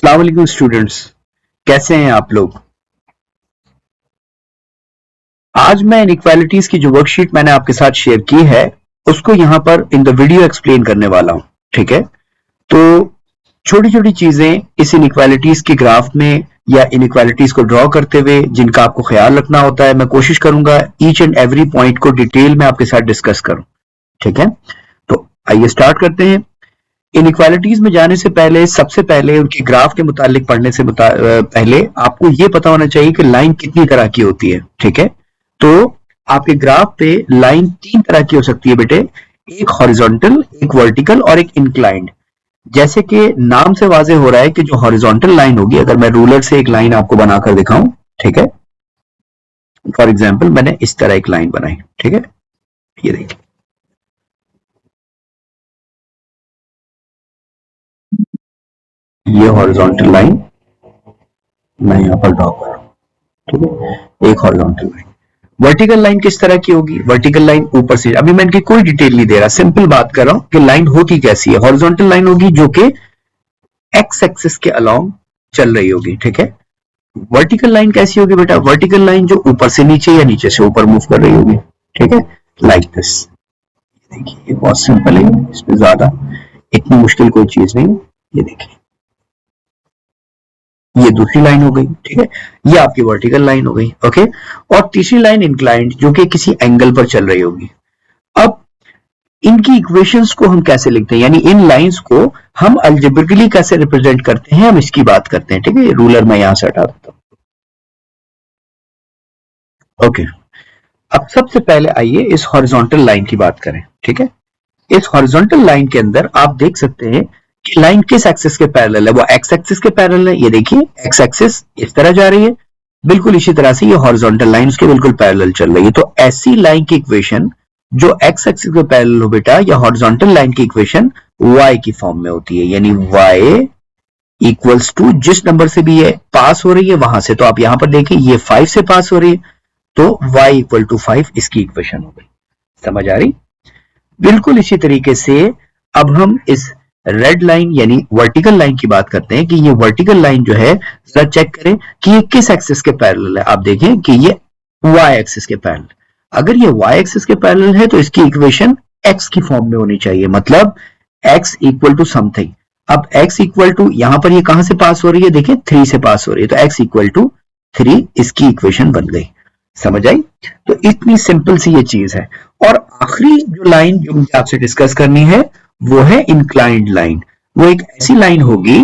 अस्सलाम वालेकुम स्टूडेंट्स, कैसे हैं आप लोग। आज मैं इनइक्वालिटीज की जो वर्कशीट मैंने आपके साथ शेयर की है उसको यहां पर इन द वीडियो एक्सप्लेन करने वाला हूं। ठीक है, तो छोटी छोटी चीजें इस इनइक्वालिटीज के ग्राफ में या इनइक्वालिटीज को ड्रॉ करते हुए जिनका आपको ख्याल रखना होता है, मैं कोशिश करूंगा ईच एंड एवरी पॉइंट को डिटेल में आपके साथ डिस्कस करूं। ठीक है, तो आइए स्टार्ट करते हैं। इनइक्वालिटीज में जाने से पहले सबसे पहले उनके ग्राफ के मुतालिक पढ़ने से पहले आपको यह पता होना चाहिए कि लाइन कितनी तरह की होती है। ठीक है, तो आपके ग्राफ पे लाइन तीन तरह की हो सकती है बेटे, एक हॉरिजॉन्टल, एक वर्टिकल और एक इंक्लाइंड। जैसे कि नाम से वाजे हो रहा है कि जो हॉरिजॉन्टल लाइन होगी, अगर मैं रूलर से एक लाइन आपको बनाकर दिखाऊं, ठीक है, फॉर एग्जाम्पल मैंने इस तरह एक लाइन बनाई। ठीक है, ये देखिए, ये हॉरिजॉन्टल लाइन मैं यहां पर ड्रॉ कर रहा हूं। ठीक है, एक हॉरिजॉन्टल लाइन। वर्टिकल लाइन किस तरह की होगी? वर्टिकल लाइन ऊपर से, अभी मैं इनकी कोई डिटेल नहीं दे रहा, सिंपल बात कर रहा हूं कि लाइन होती कैसी है। हॉरिजॉन्टल लाइन होगी जो कि एक्स एक्सिस के अलोंग चल रही होगी। ठीक है, वर्टिकल लाइन कैसी होगी बेटा? वर्टिकल लाइन जो ऊपर से नीचे या नीचे से ऊपर मूव कर रही होगी। ठीक है, लाइक दिस। देखिए, ये बहुत सिंपल है, इसमें ज्यादा इतनी मुश्किल कोई चीज नहीं है। ये देखिए, ये दूसरी लाइन हो गई। ठीक है, ये आपकी वर्टिकल लाइन हो गई। ओके, और तीसरी लाइन इंक्लाइंड जो कि किसी एंगल पर चल रही होगी। अब इनकी इक्वेशंस को हम कैसे लिखते हैं, यानी इन लाइंस को हम अलजेब्रिकली कैसे रिप्रेजेंट करते हैं, हम इसकी बात करते हैं। ठीक है, रूलर मैं यहां से हटा देता हूं। ओके, अब सबसे पहले आइए इस हॉरिजॉन्टल लाइन की बात करें। ठीक है, इस हॉरिजॉन्टल लाइन के अंदर आप देख सकते हैं कि लाइन किस एक्सिस के पैरेलल है? वो एक्स एक्सिस के पैरेलल है। ये देखिए, एक्स एक्सिस इस तरह जा रही है, बिल्कुल इसी तरह से ये हॉरिजॉन्टल लाइन उसके बिल्कुल पैरेलल चल रही है। तो ऐसी लाइन की इक्वेशन जो एक्स एक्सिस के पैरेलल हो बेटा, या हॉरिजॉन्टल लाइन की इक्वेशन y की फॉर्म में होती है, यानी y इक्वल्स टू जिस नंबर से भी ये पास हो रही है वहां से, तो आप यहां पर देखिए ये 5 से पास हो रही है, तो y इक्वल टू 5 इसकी इक्वेशन हो गई। समझ आ रही? बिल्कुल इसी तरीके से अब हम इस रेड लाइन यानी वर्टिकल लाइन की बात करते हैं कि ये वर्टिकल लाइन जो है, जरा चेक करें कि ये किस एक्सिस के पैरेलल है। आप देखें कि ये y एक्सिस के पैरेलल। अगर ये y एक्सिस के पैरेलल है तो इसकी इक्वेशन x की फॉर्म में होनी चाहिए, मतलब x इक्वल टू समथिंग। अब x इक्वल टू, यहां पर ये कहां से पास हो रही है? देखिए 3 से पास हो रही है, तो x इक्वल टू 3 इसकी इक्वेशन बन गई। समझ आई? तो इतनी सिंपल सी ये चीज है। और आखिरी जो लाइन जो मुझे आपसे डिस्कस करनी है वो है इंक्लाइंड लाइन। वो एक ऐसी लाइन होगी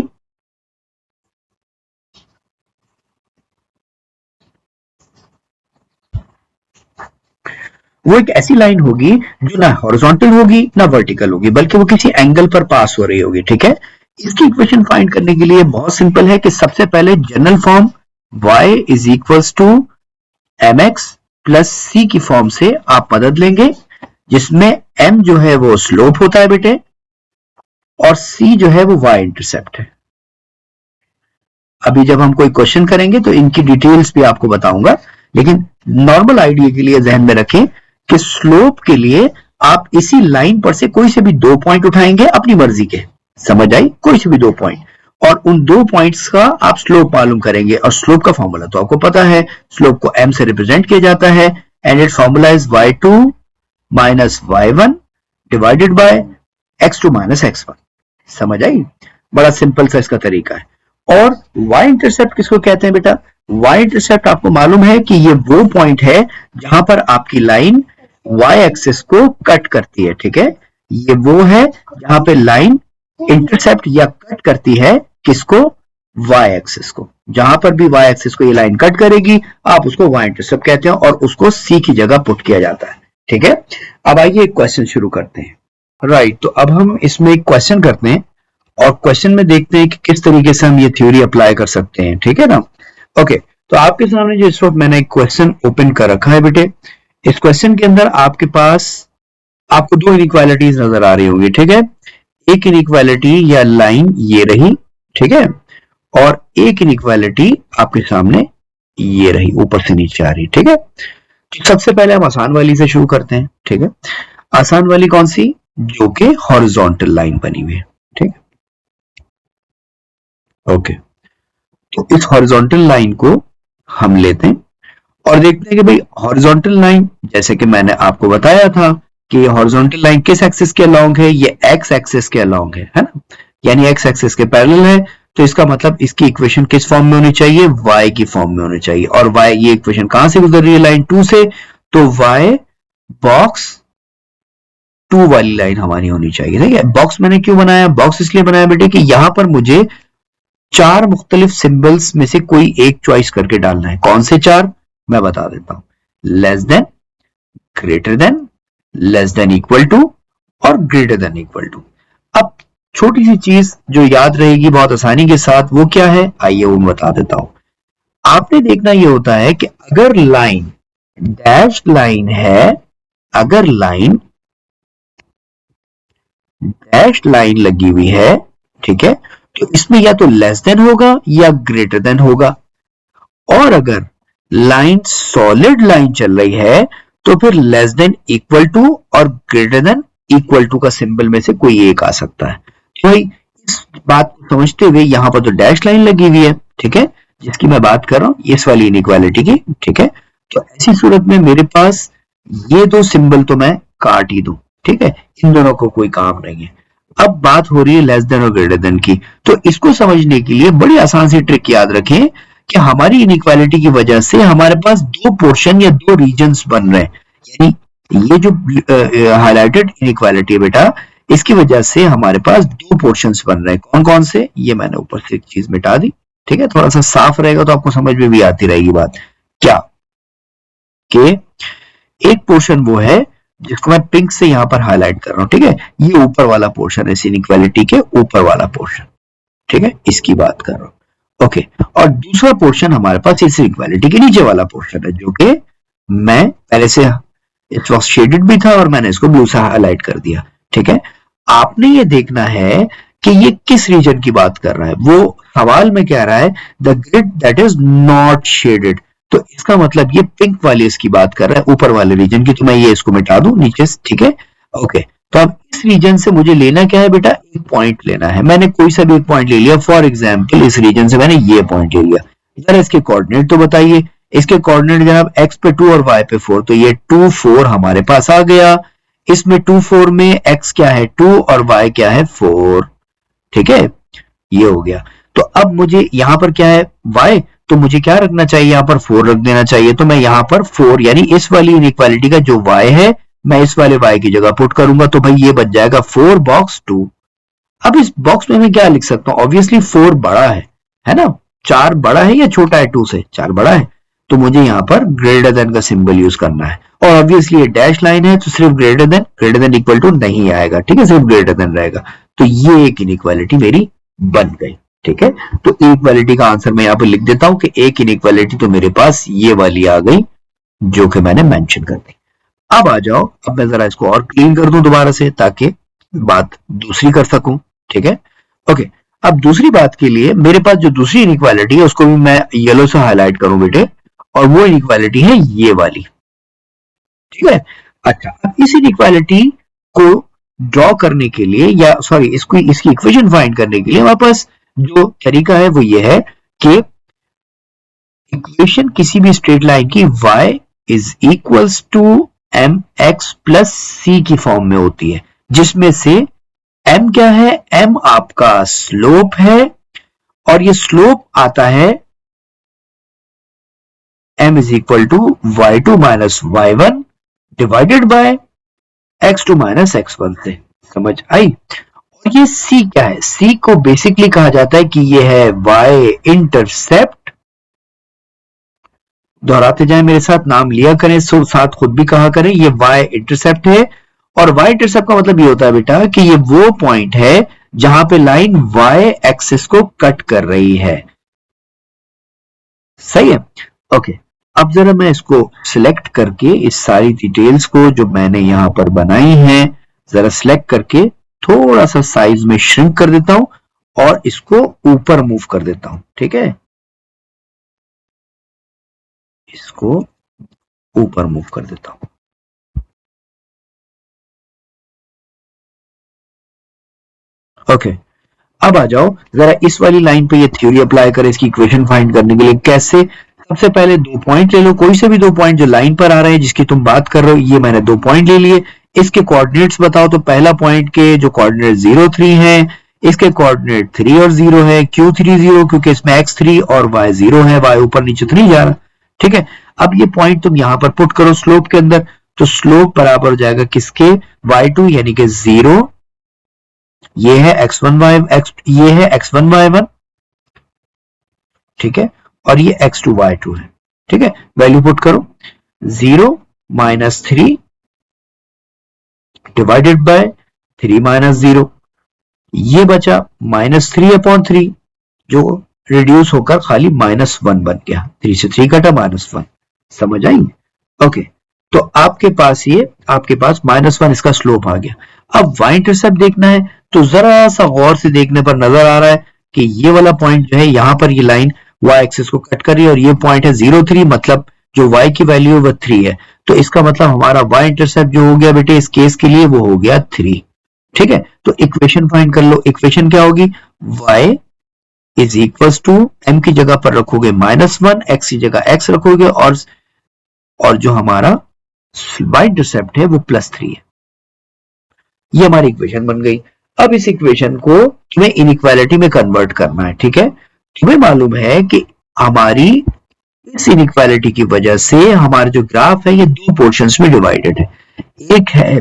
जो ना हॉरिजॉन्टल होगी ना वर्टिकल होगी, बल्कि वो किसी एंगल पर पास हो रही होगी। ठीक है, इसकी इक्वेशन फाइंड करने के लिए बहुत सिंपल है कि सबसे पहले general form y is equals to mx plus c की फॉर्म से आप मदद लेंगे, जिसमें m जो है वो स्लोप होता है बेटे, और c जो है वो y इंटरसेप्ट है। अभी जब हम कोई क्वेश्चन करेंगे तो इनकी डिटेल्स भी आपको बताऊंगा, लेकिन नॉर्मल आइडिया के लिए जहन में रखें कि स्लोप के लिए आप इसी लाइन पर से कोई से भी 2 पॉइंट उठाएंगे अपनी मर्जी के। समझ आई? कोई से भी 2 पॉइंट, और उन 2 पॉइंट्स का आप स्लोप मालूम करेंगे। और स्लोप का फॉर्मूला तो आपको पता है, स्लोप को m से रिप्रेजेंट किया जाता है, and it formula is y2 minus y1 divided by x2 minus x1। समझ आई? बड़ा सिंपल सा इसका तरीका है। और y इंटरसेप्ट किसको कहते हैं बेटा? y इंटरसेप्ट आपको मालूम है कि ये वो पॉइंट है जहां पर आपकी लाइन y एक्सिस को कट करती है। ठीक है, ये वो है जहां पे लाइन इंटरसेप्ट या कट करती है किसको? y एक्सिस को। जहां पर भी y एक्सिस को ये लाइन कट करेगी आप उसको y इंटरसेप्ट कहते हैं, और उसको c की जगह पुट किया जाता है। ठीक है, अब आइए एक क्वेश्चन शुरू करते हैं। राइट, तो अब हम इसमें एक क्वेश्चन करते हैं और क्वेश्चन में देखते हैं कि किस तरीके से हम ये थ्योरी अप्लाई कर सकते हैं। ठीक है ना? ओके, तो आपके सामने जो इस वक्त मैंने एक क्वेश्चन ओपन कर रखा है बेटे, इस क्वेश्चन के अंदर आपके पास आपको 2 इनइक्वालिटीज नजर आ रही होंगी। ठीक है, एक इनइक्वालिटी या लाइन ये रही, ठीक है, और एक इनइक्वालिटी आपके सामने ये रही, ऊपर से नीचे आ रही। ठीक है, तो सबसे पहले हम आसान वाली से शुरू करते हैं। ठीक है, आसान वाली कौन सी? जो कि हॉरिजॉन्टल लाइन बनी हुई है। ठीक है, ओके, तो इस हॉरिजॉन्टल लाइन को हम लेते हैं और देखते हैं कि भाई हॉरिजॉन्टल लाइन, जैसे कि मैंने आपको बताया था कि हॉरिजॉन्टल लाइन किस एक्सिस के अलोंग है, ये एक्स एक्सिस के अलोंग है ना, यानी एक्स एक्सिस के पैरेलल है। तो इसका मतलब इसकी इक्वेशन किस फॉर्म में होनी चाहिए, y की फॉर्म में होनी चाहिए। और y, ये इक्वेशन कहां से गुजर रही है, लाइन 2 से, तो y बॉक्स 2 वाली लाइन हमारी होनी चाहिए। ठीक है, बॉक्स मैंने क्यों बनाया, बॉक्स इसलिए बनाया बेटे कि यहां पर मुझे चार मुख्तलिफ सिंबल्स में से कोई एक चॉइस करके डालना है। कौन से चार, मैं बता देता हूं, less than, greater than, less than equal to और ग्रेटर देन इक्वल टू। अब छोटी सी चीज जो याद रहेगी बहुत आसानी के साथ, वो क्या है, आइए वो बता देता हूं। आपने देखना ये होता है कि अगर लाइन डैश लाइन है, अगर लाइन डैश लाइन लगी हुई है, ठीक है, तो इसमें या तो लेस देन होगा या ग्रेटर देन होगा। और अगर लाइन सॉलिड लाइन चल रही है तो फिर लेस देन इक्वल टू और ग्रेटर देन इक्वल टू का सिंबल में से कोई एक आ सकता है। तो भाई इस बात को समझते हुए यहां पर तो डैश लाइन लगी हुई है, ठीक है, जिसकी मैं बात कर रहा हूं इस वाली इनइक्वालिटी की, ठीक है। तो ऐसी सूरत में मेरे पास ये दो सिंबल तो मैं काट ही दूं, ठीक है, इन दोनों को कोई काम नहीं है। अब बात हो रही है लेस देन और ग्रेटर देन की। तो इसको समझने के लिए बड़ी आसान सी ट्रिक याद रखें कि हमारी इनइक्वालिटी की वजह से हमारे पास दो पोर्शन या दो रीजन्स बन रहे हैं। यानी ये जो हाईलाइटेड इनइक्वालिटी है बेटा, इसकी वजह से हमारे पास दो पोर्शंस बन रहे हैं। कौन कौन से, ये मैंने ऊपर से एक चीज मिटा दी, ठीक है, थोड़ा सा साफ रहेगा तो आपको समझ में भी आती रहेगी बात। क्या कि एक पोर्शन वो है जिसको मैं पिंक से यहां पर हाईलाइट कर रहा हूं, ठीक है, ये ऊपर वाला पोर्शन है, इस इनइक्वालिटी के ऊपर वाला पोर्शन, ठीक है, इसकी बात कर रहा हूं। ओके, और दूसरा पोर्शन हमारे पास इस इक्वालिटी के नीचे वाला पोर्शन है, जो कि मैं पहले से इस वक्त शेडेड भी था और मैंने इसको ब्लू से हाईलाइट कर दिया, ठीक है। आपने ये देखना है कि ये किस रीजन की बात कर रहा है। वो सवाल में कह रहा है the grid that is not shaded, तो इसका मतलब ये पिंक वाली इसकी बात कर रहा है, ऊपर वाले रीजन की। तो मैं ये इसको मिटा दूं नीचे से, ठीक है। ओके, तो अब इस रीजन से मुझे लेना क्या है बेटा, एक पॉइंट लेना है। मैंने कोई सा भी एक पॉइंट ले लिया, फॉर एग्जांपल इस रीजन से मैंने ये पॉइंट ले लिया। जरा इसके कोऑर्डिनेट तो बताइए। इसके कोऑर्डिनेट जनाब x पे 2 और y पे 4, तो ये 2 4 हमारे पास आ गया। इसमें 2 4 में x क्या है 2 और y क्या है 4, ठीक है, ये हो गया। तो अब मुझे यहां पर क्या है y, तो मुझे क्या रखना चाहिए, यहां पर 4 रख देना चाहिए। तो मैं यहां पर 4 यानी इस वाली इनइक्वालिटी का जो y है मैं इस वाले y की जगह पुट करूंगा, तो भाई ये बच जाएगा 4 बॉक्स 2। अब इस बॉक्स में मैं क्या लिख सकता हूं, ऑब्वियसली 4 बड़ा है ना, 4 बड़ा है या छोटा है 2 से, 4 बड़ा है, तो मुझे यहां पर ग्रेटर देन का सिंबल यूज करना है। और ऑब्वियसली ये डैश लाइन है तो सिर्फ ग्रेटर देन इक्वल टू नहीं आएगा, ठीक है, सिर्फ ग्रेटर देन रहेगा। तो ये एक इनइक्वालिटी मेरी बन गई, ठीक है। तो इनइक्वालिटी का आंसर मैं यहां पर लिख देता हूं कि एक इनइक्वालिटी तो मेरे पास ये वाली आ गई जो कि मैंने मेंशन कर दी। अब आ जाओ, अब मैं जरा इसको और क्लीन कर दूं दोबारा से ताकि बात दूसरी कर सकूं, ठीक है। ओके, अब दूसरी बात के लिए मेरे पास जो दूसरी इनइक्वालिटी है उसको भी मैं येलो से हाईलाइट करूं बेटे, और वो इनइक्वालिटी है ये वाली, ठीक है। अच्छा, अब इस इनइक्वालिटी को ड्रॉ करने के लिए, या सॉरी इसको, इसकी इक्वेशन फाइंड करने के लिए हमारे पास जो तरीका है वो ये है कि इक्वेशन किसी भी स्ट्रेट लाइन की y is equals to M X plus C की फॉर्म में होती है, जिसमें से m क्या है, m आपका स्लोप है, और ये स्लोप आता है m is equal to y2 minus y1 divided by x2 minus x1 से। समझ आई। और ये c क्या है, c को बेसिकली कहा जाता है कि ये है y इंटरसेप्ट। दोहराते जाए मेरे साथ, नाम लिया करें, साथ खुद भी कहा करें, ये y इंटरसेप्ट है। और y इंटरसेप्ट का मतलब ये होता है बेटा कि ये वो पॉइंट है जहां पे लाइन y एक्सिस को कट कर रही है, सही है। ओके, अब जरा मैं इसको सिलेक्ट करके इस सारी डिटेल्स को जो मैंने यहां पर बनाई हैं जरा सिलेक्ट करके थोड़ा सा साइज में श्रिंक कर देता हूं और इसको ऊपर मूव कर देता हूं, ठीक है, इसको ऊपर मूव कर देता हूं। ओके, अब आ जाओ जरा इस वाली लाइन पे ये थ्योरी अप्लाई करें इसकी इक्वेशन फाइंड करने के लिए। कैसे? सबसे पहले 2 पॉइंट ले लो, कोई से भी 2 पॉइंट जो लाइन पर आ रहे हैं जिसकी तुम बात कर रहे हो। ये मैंने 2 पॉइंट ले लिए, इसके कोऑर्डिनेट्स बताओ। तो पहला पॉइंट के जो कोऑर्डिनेट 0 3 है, इसके कोऑर्डिनेट 3 और 0 है। क्यों 3 0? क्योंकि इसमें x3 और y 0 है, y ऊपर नीचे 3 जा रहा है। ठीक है, अब ये पॉइंट तुम यहां पर पुट करो स्लोप के अंदर, तो स्लोप बराबर हो जाएगा किसके? y2 यानी कि 0, ये है ये है x1 y1, ठीक है, और ये x2 y2 है। ठीक है, वैल्यू पुट करो, 0 माइनस 3 डिवाइडेड बाय 3 माइनस 0, ये बचा -3/3 जो रिड्यूस होकर खाली -1 बन गया। 3 से 3 कटा -1, समझ आई? ओके, तो आपके पास -1 इसका स्लोप आ गया। अब y इंटरसेप्ट देखना है, तो जरा सा गौर से देखने पर नजर आ रहा है कि ये वाला पॉइंट जो है यहां पर ये लाइन y एक्सिस को कट कर रही है और ये पॉइंट है 0 3, मतलब जो y की वैल्यू है वो 3 है। तो इसका मतलब हमारा y इंटरसेप्ट जो हो गया बेटे इस केस के लिए वो हो गया 3। ठीक है, तो इक्वेशन फाइंड कर लो। इक्वेशन क्या होगी? y is equals to, m की जगह पर रखोगे -1, x की जगह x रखोगे, और जो हमारा y इंटरसेप्ट है वो +3 है। ये हमारी इक्वेशन बन गई। अब इस इक्वेशन को तुम्हें इनइक्वालिटी में कन्वर्ट करना है। ठीक है, तुम्हें मालूम है कि हमारी इस इनइक्वालिटी की वजह से हमारा जो ग्राफ है ये 2 पोर्शंस में डिवाइडेड है। एक है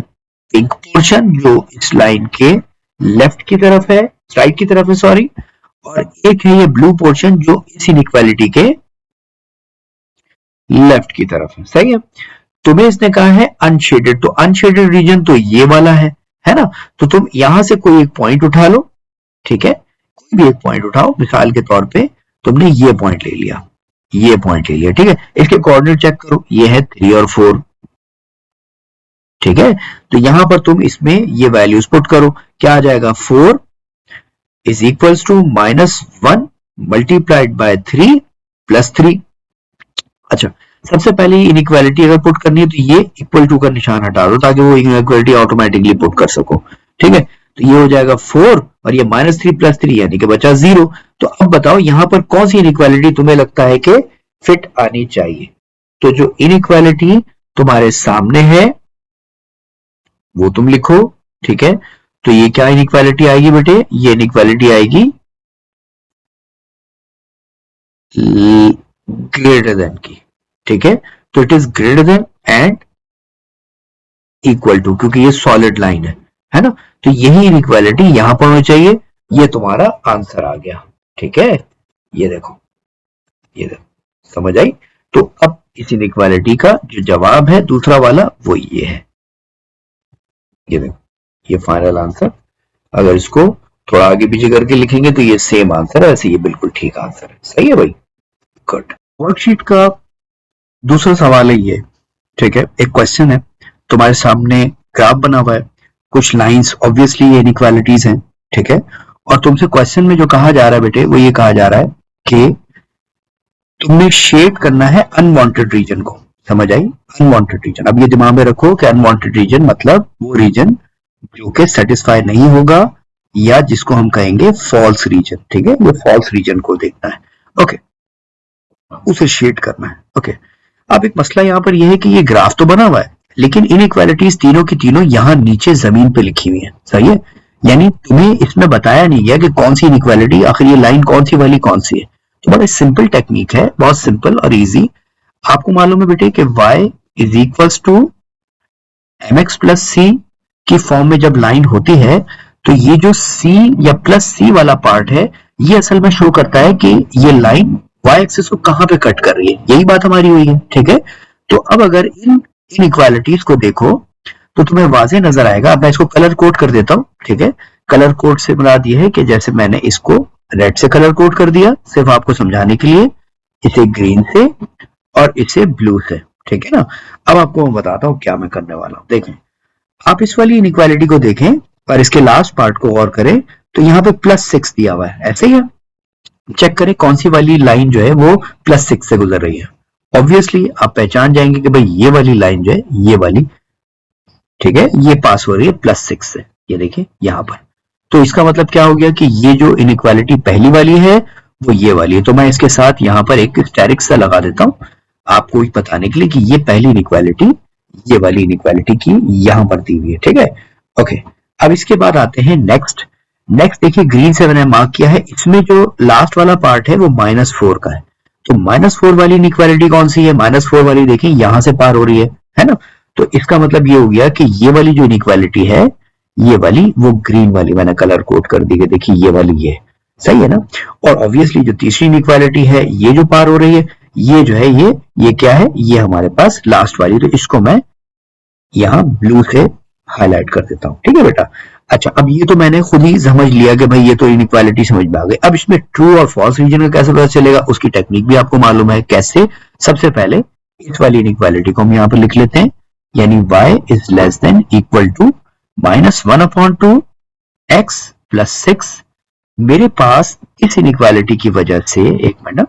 पिंक पोर्शन जो इस लाइन के लेफ्ट की तरफ है, राइट की तरफ है सॉरी, और एक है ये ब्लू पोर्शन जो इस इनइक्वालिटी के लेफ्ट की तरफ है। सही है, तुम्हें इसने कहा है अनशेडेड, तो अनशेडेड रीजन तो ये वाला है ना। तो तुम यहां से कोई एक पॉइंट उठा लो, ठीक है, कोई भी एक पॉइंट उठाओ। मिसाल के तौर पे तुमने ये पॉइंट ले लिया, ये पॉइंट ले लिया, ठीक है। इसके कोऑर्डिनेट चेक करो, ये है 3 और 4, ठीक है। तो यहां पर तुम इसमें ये वैल्यूज पुट करो, क्या आ जाएगा? 4 is equals to -1 multiplied by 3 plus 3। अच्छा, सबसे पहले इनइक्वालिटी अगर पुट करनी है तो ये इक्वल टू का निशान हटा दो ताकि वो इनइक्वालिटी ऑटोमेटिकली पुट कर सको। ठीक है, तो ये हो जाएगा 4 और ये -3 प्लस 3 यानी कि बचा 0। तो अब बताओ यहां पर कौन सी इनइक्वालिटी तुम्हें लगता है कि फिट आनी चाहिए? तो जो इनइक्वालिटी तुम्हारे सामने है वो तुम लिखो, ठीक है। तो ये क्या इनइक्वालिटी आएगी बेटे? ये इनइक्वालिटी आएगी ग्रेटर देन की, ठीक है। तो it is greater than and equal to, क्योंकि ये सॉलिड लाइन है ना। तो यही इनइक्वालिटी यहां पर होनी चाहिए। ये तुम्हारा आंसर आ गया, ठीक है। ये देखो, समझ आई? तो अब इस इनइक्वालिटी का जो जवाब है दूसरा वाला वो ये है। ये देखो, ये फाइनल आंसर। अगर इसको थोड़ा आगे पीछे करके लिखेंगे तो ये सेम आंसर है, वैसे ये बिल्कुल ठीक आंसर है। सही है भाई, गुड। वर्कशीट का दूसरा सवाल है ये, ठीक है। एक क्वेश्चन है, तुम्हारे सामने ग्राफ बना हुआ है, कुछ लाइंस, ऑब्वियसली ये इनइक्वालिटीज हैं, ठीक है। और तुमसे क्वेश्चन में जो कहा जा रहा है बेटे वो ये कहा जा रहा है कि तुमने शेड करना है अनवांटेड रीजन को। समझ आई? Unwanted reason. अब ये दिमाग में रखो कि अनवांटेड रीजन मतलब वो रीजन जो कि सेटिस्फाई नहीं होगा या जिसको हम कहेंगे फॉल्स रीजन, ठीक है। ये फॉल्स रीजन को देखना है, ओके, उसे शेड करना है, ओके। अब एक मसला यहां पर यह है कि ये ग्राफ तो बना हुआ है लेकिन इनइक्वालिटीज तीनों की तीनों यहां नीचे जमीन पे लिखी हुई है। सही है, यानी तुम्हें इसमें बताया नहीं गया कि कौन सी इनइक्वालिटी, आखिर ये लाइन कौन सी वाली कौन सी है। तो बड़ा सिंपल टेक्निक है, बहुत सिंपल और इजी। आपको मालूम है बेटे कि y is equals to mx plus C की फॉर्म में जब लाइन होती है तो ये जो c या प्लस सी वाला पार्ट है ये असल में शो करता है कि ये लाइन y एक्सिस को कहां पे कट कर रही है। यही बात हमारी हुई है, ठीक है। तो अब अगर इन इनइक्वालिटीज को देखो तो तुम्हें वाज़ेह नजर आएगा। अब मैं इसको कलर कोड कर देता हूं, ठीक है। कलर कोड से मुराद ये है कि जैसे मैंने इसको रेड से कलर कोड कर दिया सिर्फ आपको समझाने के लिए, इसे ग्रीन से और इसे ब्लू से, ठीक है ना। अब आपको मैं बताता हूं क्या मैं करने वाला हूं। देखें, आप इस वाली इनइक्वालिटी को देखें और इसके लास्ट पार्ट को गौर करें तो यहाँ पे +6 दिया हुआ है, ऐसे ही है। चेक करें कौन सी वाली लाइन जो है वो +6 से गुजर रही है। ऑब्वियसली आप पहचान जाएंगे कि भाई ये वाली लाइन जो है ये वाली, ठीक है, ये पास हो रही है +6 से। ये देखिए यहां पर तो इसका मतलब क्या हो गया कि ये जो इनइक्वालिटी पहली वाली है वो ये वाली है। तो मैं इसके साथ यहाँ पर एक स्टेरिक सा लगा देता हूँ आपको बताने के लिए कि ये पहली इनइक्वालिटी ये वाली इनइक्वालिटी की यहाँ पर दी हुई है। ठीक है, ओके। अब इसके बाद आते हैं नेक्स्ट। नेक्स्ट देखिए ग्रीन से मैंने मार्क किया है, इसमें जो लास्ट वाला पार्ट है वो -4 का है। तो -4 वाली इनइक्वालिटी कौन सी है? -4 वाली देखिए यहां से पार हो रही है ना। तो इसका मतलब ये हो गया कि ये वाली जो इनइक्वालिटी है ये वाली वो ग्रीन वाली मैंने कलर कोड कर दी है, देखिए ये वाली ये सही है ना। और ऑब्वियसली जो तीसरी इनइक्वालिटी है ये जो पार हो रही है ये जो है ये क्या है? ये हमारे पास लास्ट वाली। तो इसको मैं यहाँ ब्लू से हाईलाइट कर देता हूँ। ठीक है बेटा। अच्छा, अब ये तो मैंने खुद ही समझ लिया कि भाई ये तो इनइक्वालिटी समझ में आ गई। अब इसमें ट्रू और फॉल्स रीजन का कैसे पता चलेगा उसकी टेक्निक भी आपको मालूम है। कैसे? सबसे पहले इस वाली इनइक्वालिटी को हम यहाँ पर लिख लेते हैं, यानी y is less than equal to -1/2 x plus 6। मेरे पास इस इनइक्वालिटी की वजह से, एक मिनट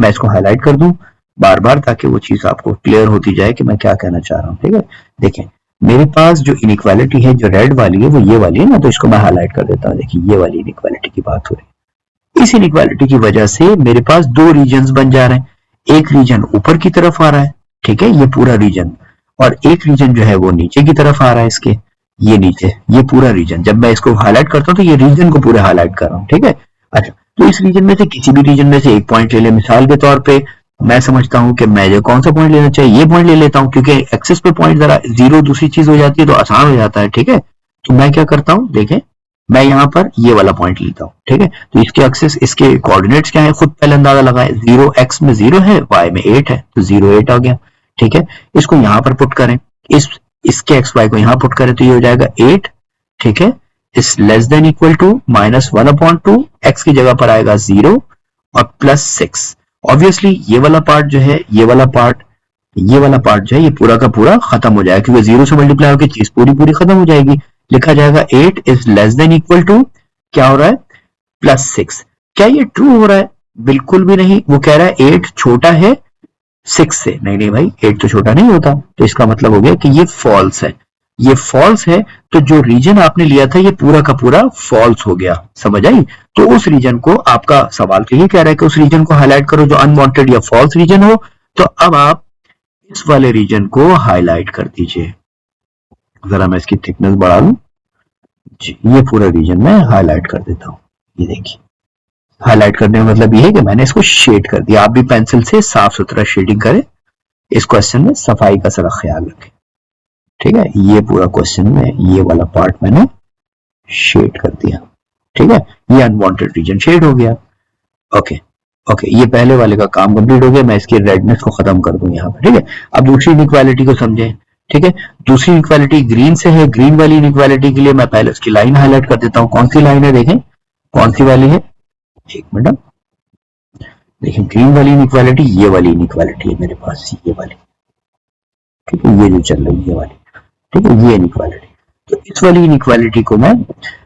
मैं इसको हाईलाइट कर दूं बार बार ताकि वो चीज आपको क्लियर होती जाए कि मैं क्या कहना चाह रहा हूँ। ठीक है, देखें मेरे पास जो इनइक्वालिटी है जो रेड वाली है वो ये वाली है ना, तो इसको मैं हाईलाइट कर देता हूँ। देखिए ये वाली इनइक्वालिटी की बात हो रही है। इस इनइक्वालिटी की वजह से मेरे पास दो रीजन बन जा रहे हैं। एक रीजन ऊपर की तरफ आ रहा है, ठीक है, ये पूरा रीजन, और एक रीजन जो है वो नीचे की तरफ आ रहा है इसके, ये नीचे, ये पूरा रीजन। जब मैं इसको हाईलाइट करता हूँ तो ये रीजन को पूरा हाईलाइट कर रहा हूँ। ठीक है, अच्छा तो इस रीजन में से किसी भी रीजन में से एक पॉइंट ले ले। मिसाल के तौर पे मैं समझता हूं कि मैं जो कौन सा पॉइंट लेना चाहिए, ये पॉइंट ले लेता हूं, क्योंकि एक्सेस पे पॉइंट जरा जीरो दूसरी चीज हो जाती है तो आसान हो जाता है। ठीक है, तो मैं क्या करता हूं, देखें मैं यहाँ पर ये वाला पॉइंट लेता हूँ। ठीक है, तो इसके एक्सेस, इसके कोऑर्डिनेट्स क्या है खुद पहले अंदाजा लगाएं। 0 x में 0 है, y में 8 है, तो 0 8 आ गया। ठीक है, इसको यहाँ पर पुट करें, इसके एक्स वाई को यहाँ पुट करें तो ये हो जाएगा 8। ठीक है, is less than equal to -1/2, x की जगह पर आएगा 0 और प्लस 6। ऑब्वियसली ये वाला पार्ट जो है, ये वाला पार्ट जो है ये पूरा का पूरा खत्म हो जाएगा, क्योंकि 0 से मल्टीप्लाई होकर चीज पूरी खत्म हो जाएगी। लिखा जाएगा 8 is less than equal to, क्या हो रहा है, +6। क्या ये ट्रू हो रहा है? बिल्कुल भी नहीं। वो कह रहा है 8 छोटा है 6 से। नहीं भाई, 8 तो छोटा नहीं होता। तो इसका मतलब हो गया कि ये फॉल्स है। ये फॉल्स है तो जो रीजन आपने लिया था ये पूरा का पूरा फॉल्स हो गया। समझ आई? तो उस रीजन को, आपका सवाल तो ये कह रहा है कि उस रीजन को हाईलाइट करो जो अनवांटेड या फॉल्स रीजन हो। तो अब आप इस वाले रीजन को हाईलाइट कर दीजिए। जरा मैं इसकी थिकनेस बढ़ा लूं जी, ये पूरा रीजन मैं हाईलाइट कर देता हूं। ये देखिए, हाईलाइट करने का मतलब ये है कि मैंने इसको शेड कर दिया। आप भी पेंसिल से साफ सुथरा शेडिंग करें, इस क्वेश्चन में सफाई का जरा ख्याल रखें। ठीक है, ये पूरा क्वेश्चन में ये वाला पार्ट मैंने शेड कर दिया। ठीक है, ये अनवांटेड रीजन शेड हो गया। ओके, ये पहले वाले का काम कंप्लीट हो गया। मैं इसकी रेडनेस को खत्म कर दूं यहाँ पर। ठीक है, अब दूसरी इनइक्वालिटी को समझें। ठीक है, दूसरी इनइक्वालिटी ग्रीन से है। ग्रीन वाली इनइक्वालिटी के लिए मैं पहले उसकी लाइन हाईलाइट कर देता हूँ। कौन सी लाइन है, देखें कौन सी वाली है, एक मिनट, देखिए ग्रीन वाली इनइक्वालिटी, ये वाली इनइक्वालिटी है मेरे पास, ये वाली। ठीक है, ये जो चल रही है ये वाली। ठीक है, ये इनइक्वालिटी। तो इस वाली इनइक्वालिटी को मैं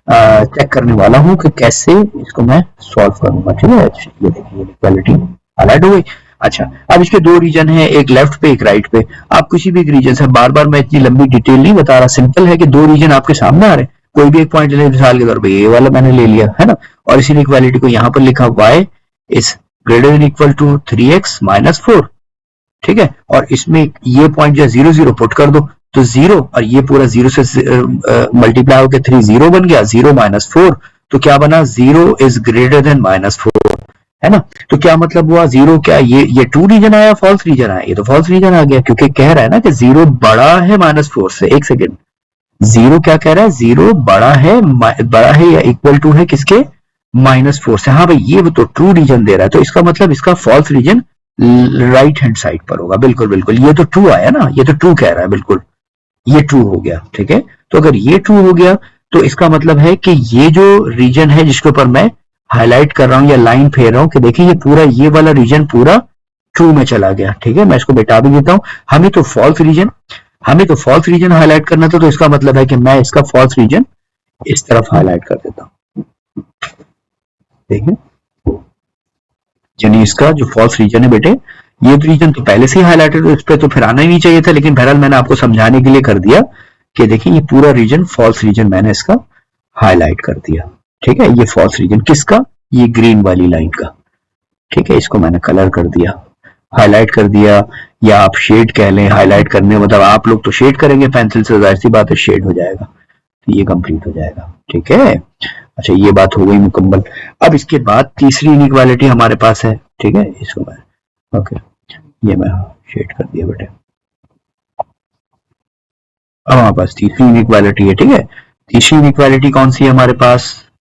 चेक करने वाला हूं कि कैसे इसको मैं सॉल्व करूंगा। ठीक है, ये देखिए इनइक्वालिटी हाईलाइट हो गई। अच्छा, अब इसके दो रीजन है, एक लेफ्ट पे एक राइट पे। आप किसी भी एक रीजन से, बार बार मैं इतनी लंबी डिटेल नहीं बता रहा, सिंपल है कि दो रीजन आपके सामने आ रहे हैं, कोई भी एक पॉइंट ले, मिसाल के तौर पर ये वाला मैंने ले लिया है ना, और इस इनइक्वालिटी को यहाँ पर लिखा y is greater than equal to 3x - 4। ठीक है, और इसमें ये पॉइंट जो 0 0 पुट कर दो तो 0, और ये पूरा 0 से मल्टीप्लाई होकर 3 0 बन गया, 0 - 4। तो क्या बना, 0 इज ग्रेटर देन -4, है ना। तो क्या मतलब हुआ, 0 क्या, ये ट्रू रीजन आया, फॉल्स रीजन आया? ये तो फॉल्स रीजन आ गया, क्योंकि कह रहा है ना कि 0 बड़ा है -4 से। एक सेकेंड, 0 क्या कह रहा है, 0 बड़ा है या इक्वल टू है किसके, -4 से। हाँ भाई, ये तो ट्रू रीजन दे रहा है, तो इसका मतलब इसका false region right hand side पर होगा। बिल्कुल, ये तो ट्रू आया ना, ये तो ट्रू कह रहा है, बिल्कुल ये ट्रू हो गया। ठीक है, तो अगर ये ट्रू हो गया तो इसका मतलब है कि ये जो रीजन है जिसके ऊपर मैं हाईलाइट कर रहा हूं या लाइन फेर रहा हूं, कि देखिए ये पूरा, ये वाला रीजन पूरा ट्रू में चला गया। ठीक है, मैं इसको बेटा भी देता हूं। हमें तो फॉल्स रीजन हाईलाइट करना था, तो इसका मतलब है कि मैं इसका फॉल्स रीजन इस तरफ हाईलाइट कर देता हूं। देखिए, यानी इसका जो फॉल्स रीजन है बेटे, ये रीजन तो पहले से ही हाईलाइटेड, इस पे तो फिर आना ही नहीं चाहिए था, लेकिन बहरहाल मैंने आपको समझाने के लिए कर दिया कि देखिए ये पूरा रीजन फॉल्स रीजन मैंने इसका हाईलाइट कर दिया, ठीक है। ये फॉल्स रीजन किसका, ये ग्रीन वाली लाइन का, ठीक है। इसको मैंने कलर कर दिया, हाईलाइट कर दिया, या आप शेड कह लें। हाईलाइट करने मतलब आप लोग तो शेड करेंगे पेंसिल से, जाहिर सी बात है शेड हो जाएगा, तो ये कंप्लीट हो जाएगा, ठीक है। अच्छा, ये बात हो गई मुकम्मल। अब इसके बाद तीसरी इनइक्वालिटी हमारे पास है, ठीक है। इसको मैं ओके, ये मैं शेड कर दिया बेटे। अब हमारे पास तीसरी इनइक्वालिटी है, ठीक है। तीसरी इनइक्वालिटी कौन सी है हमारे पास,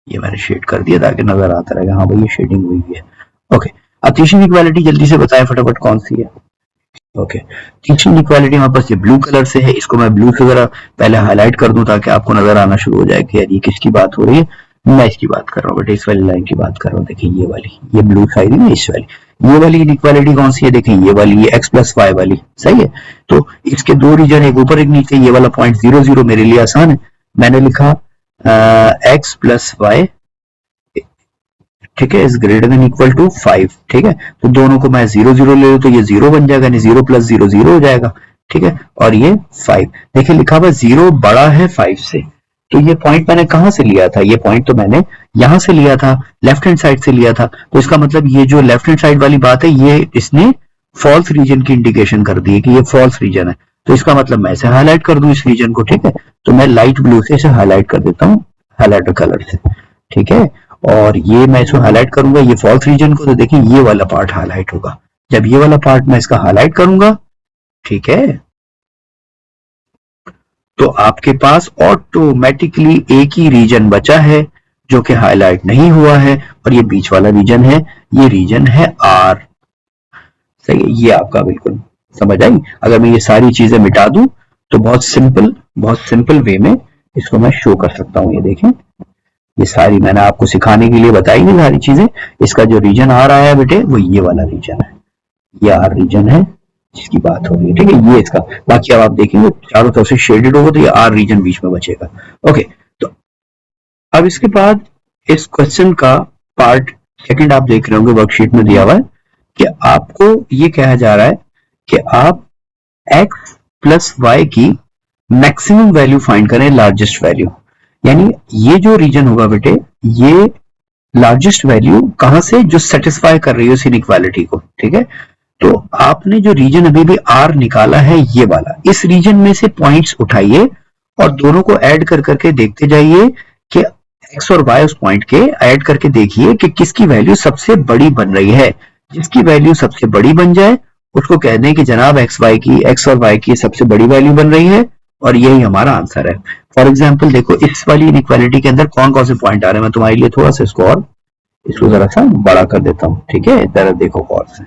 ये मैंने शेड कर दिया ताकि नजर आता रहेगा, हाँ भाई ये शेडिंग हुई है। ओके, अब तीसरी इनइक्वालिटी जल्दी से बताएं फटाफट कौन सी है। ओके, तीसरी इनइक्वालिटी हमारे पास ये ब्लू कलर से है। इसको मैं ब्लू से जरा पहले हाईलाइट कर दूं ताकि आपको नजर आना शुरू हो जाए कि यार ये किसकी बात हो रही है। मैं इसकी बात कर रहा हूँ बेटे, इस वाली लाइन की बात कर रहा हूँ। देखिए ये वाली, ये ब्लू साइड है ना, इस वाली, ये वाली इनइक्वालिटी कौन सी है, देखिए ये वाली, ये x प्लस वाई वाली, सही है। तो इसके दो रीजन, एक ऊपर एक नीचे। ये वाला पॉइंट 0 0 मेरे लिए आसान है, मैंने लिखा x प्लस वाई, ठीक है, is greater than equal to 5, ठीक है। तो दोनों को मैं 0 0 ले लूं तो ये 0 बन जाएगा, यानी 0 प्लस 0 0 हो जाएगा, ठीक है। और ये 5, देखिए लिखा हुआ 0 बड़ा है 5 से। तो ये पॉइंट मैंने कहां से लिया था, ये पॉइंट तो मैंने यहां से लिया था, लेफ्ट हैंड साइड से लिया था। तो इसका मतलब ये जो लेफ्ट हैंड साइड वाली बात है, ये इसने फॉल्स रीजन की इंडिकेशन कर दी है कि ये फॉल्स रीजन है। तो इसका मतलब मैं इसे हाईलाइट कर दूं इस रीजन को, ठीक है। तो मैं लाइट ब्लू से इसे हाईलाइट कर देता हूँ, हाईलाइटर कलर से, ठीक है। और ये मैं इसको हाईलाइट करूंगा, ये फॉल्स रीजन को, तो देखिए ये वाला पार्ट हाईलाइट होगा जब ये वाला पार्ट मैं इसका हाईलाइट करूंगा, ठीक है। तो आपके पास ऑटोमेटिकली एक ही रीजन बचा है जो कि हाईलाइट नहीं हुआ है, और ये बीच वाला रीजन है, ये रीजन है आर, सही है। ये आपका बिल्कुल समझ आई। अगर मैं ये सारी चीजें मिटा दूं तो बहुत सिंपल वे में इसको मैं शो कर सकता हूं। ये देखें, ये सारी मैंने आपको सिखाने के लिए बताई ये सारी चीजें। इसका जो रीजन आ रहा है बेटे, वो ये वाला रीजन है, ये आर रीजन है जिसकी बात हो रही है, ठीक है। ये इसका, बाकी अब आप देखेंगे चारों तरफ से शेडेड होगा तो ये आर रीजन बीच में बचेगा। ओके, तो अब इसके बाद इस क्वेश्चन का पार्ट सेकंड आप देख रहे होंगे, वर्कशीट में दिया हुआ है कि आपको ये कहा जा रहा है कि आप x प्लस वाई की मैक्सिमम वैल्यू फाइंड करें, लार्जेस्ट वैल्यू। यानी ये जो रीजन होगा बेटे, ये लार्जेस्ट वैल्यू कहां से, जो सेटिस्फाई कर रही है उस इनइक्वालिटी को, ठीक है। तो आपने जो रीजन अभी भी आर निकाला है ये वाला, इस रीजन में से पॉइंट्स उठाइए और दोनों को ऐड कर करके देखते जाइए कि एक्स और वाई उस पॉइंट के ऐड करके देखिए कि किसकी वैल्यू सबसे बड़ी बन रही है। जिसकी वैल्यू सबसे बड़ी बन जाए उसको कह दें कि जनाब एक्स और वाई की सबसे बड़ी वैल्यू बन रही है, और यही हमारा आंसर है। फॉर एग्जाम्पल देखो, इस वाली इनइक्वालिटी के अंदर कौन कौन से पॉइंट आ रहे हैं, मैं तुम्हारे लिए थोड़ा सा इसको और इसको जरा सा बड़ा कर देता हूँ, ठीक है। जरा देखो गौर से,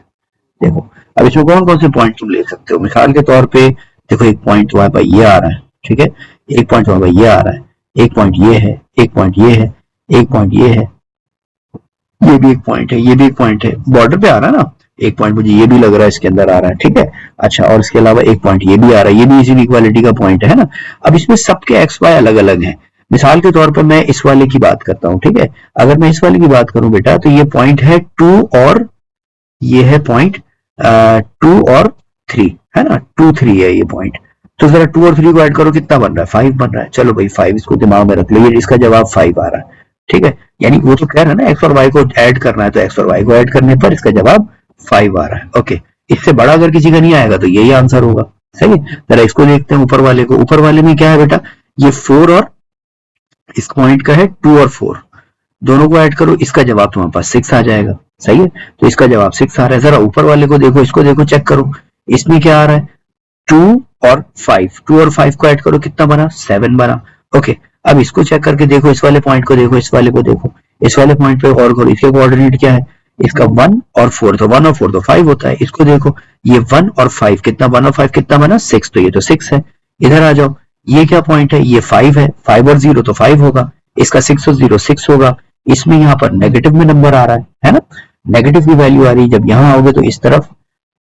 देखो अब इसमें कौन कौन से पॉइंट तुम ले सकते हो। मिसाल के तौर पे देखो, एक पॉइंट तुम्हारे पास ये आ रहा है, ठीक है। एक पॉइंट तुम्हारे पास ये आ रहा है, एक पॉइंट ये है, एक पॉइंट ये है, एक पॉइंट ये है, ये भी एक पॉइंट है, ये भी एक पॉइंट है, बॉर्डर पे आ रहा है ना। एक पॉइंट मुझे ये भी लग रहा है इसके अंदर आ रहा है, ठीक है। अच्छा, और इसके अलावा एक पॉइंट ये भी आ रहा है, ये भी इसी इक्वालिटी का पॉइंट है ना। अब इसमें सबके एक्स वाई अलग अलग हैं। मिसाल के तौर पर मैं इस वाले की बात करता हूँ, ठीक है। अगर मैं इस वाले की बात करूं बेटा, तो ये पॉइंट है 2 और ये है पॉइंट 2 और 3, है ना, 2 3 है ये पॉइंट। तो जरा 2 और 3 को ऐड करो, कितना बन रहा है, 5 बन रहा है। चलो भाई 5 इसको दिमाग में रख लो, ये इसका जवाब 5 आ रहा है, ठीक है। यानी वो तो कह रहा है ना एक्स और वाई को ऐड करना है, तो एक्स और वाई को ऐड करने पर इसका जवाब 5 आ रहा है। ओके, इससे बड़ा अगर किसी का नहीं आएगा तो यही आंसर होगा, सही है। जरा इसको देखते हैं ऊपर वाले को। ऊपर वाले में क्या है बेटा, ये 4 और इस पॉइंट का है 2 और 4, दोनों को ऐड करो, इसका जवाब तुम्हारे पास 6 आ जाएगा, सही है। तो इसका जवाब 6 आ रहा है। जरा ऊपर वाले को देखो, इसको देखो, चेक करो, इसमें क्या आ रहा है, 2 और 5, 2 और 5 को ऐड करो, कितना बना, 7 बना। ओके, अब इसको चेक करके देखो, इस वाले पॉइंट को देखो, इस वाले को देखो, इस वाले पॉइंट पे और करो, इसके कोऑर्डिनेट क्या है, इसका 1 और 4, तो 1 और 4 तो 5 होता है। इसको देखो, ये 1 और 5 कितना, 1 और 5 कितना बना, 6, तो ये तो 6 है। इधर आ जाओ, ये क्या पॉइंट है, ये 5 है, 5 और 0 तो 5 होगा, इसका 6 और 0 6 होगा। इसमें यहाँ पर नेगेटिव में नंबर आ रहा है ना, नेगेटिव की वैल्यू आ रही है। जब यहाँ आओगे तो इस तरफ,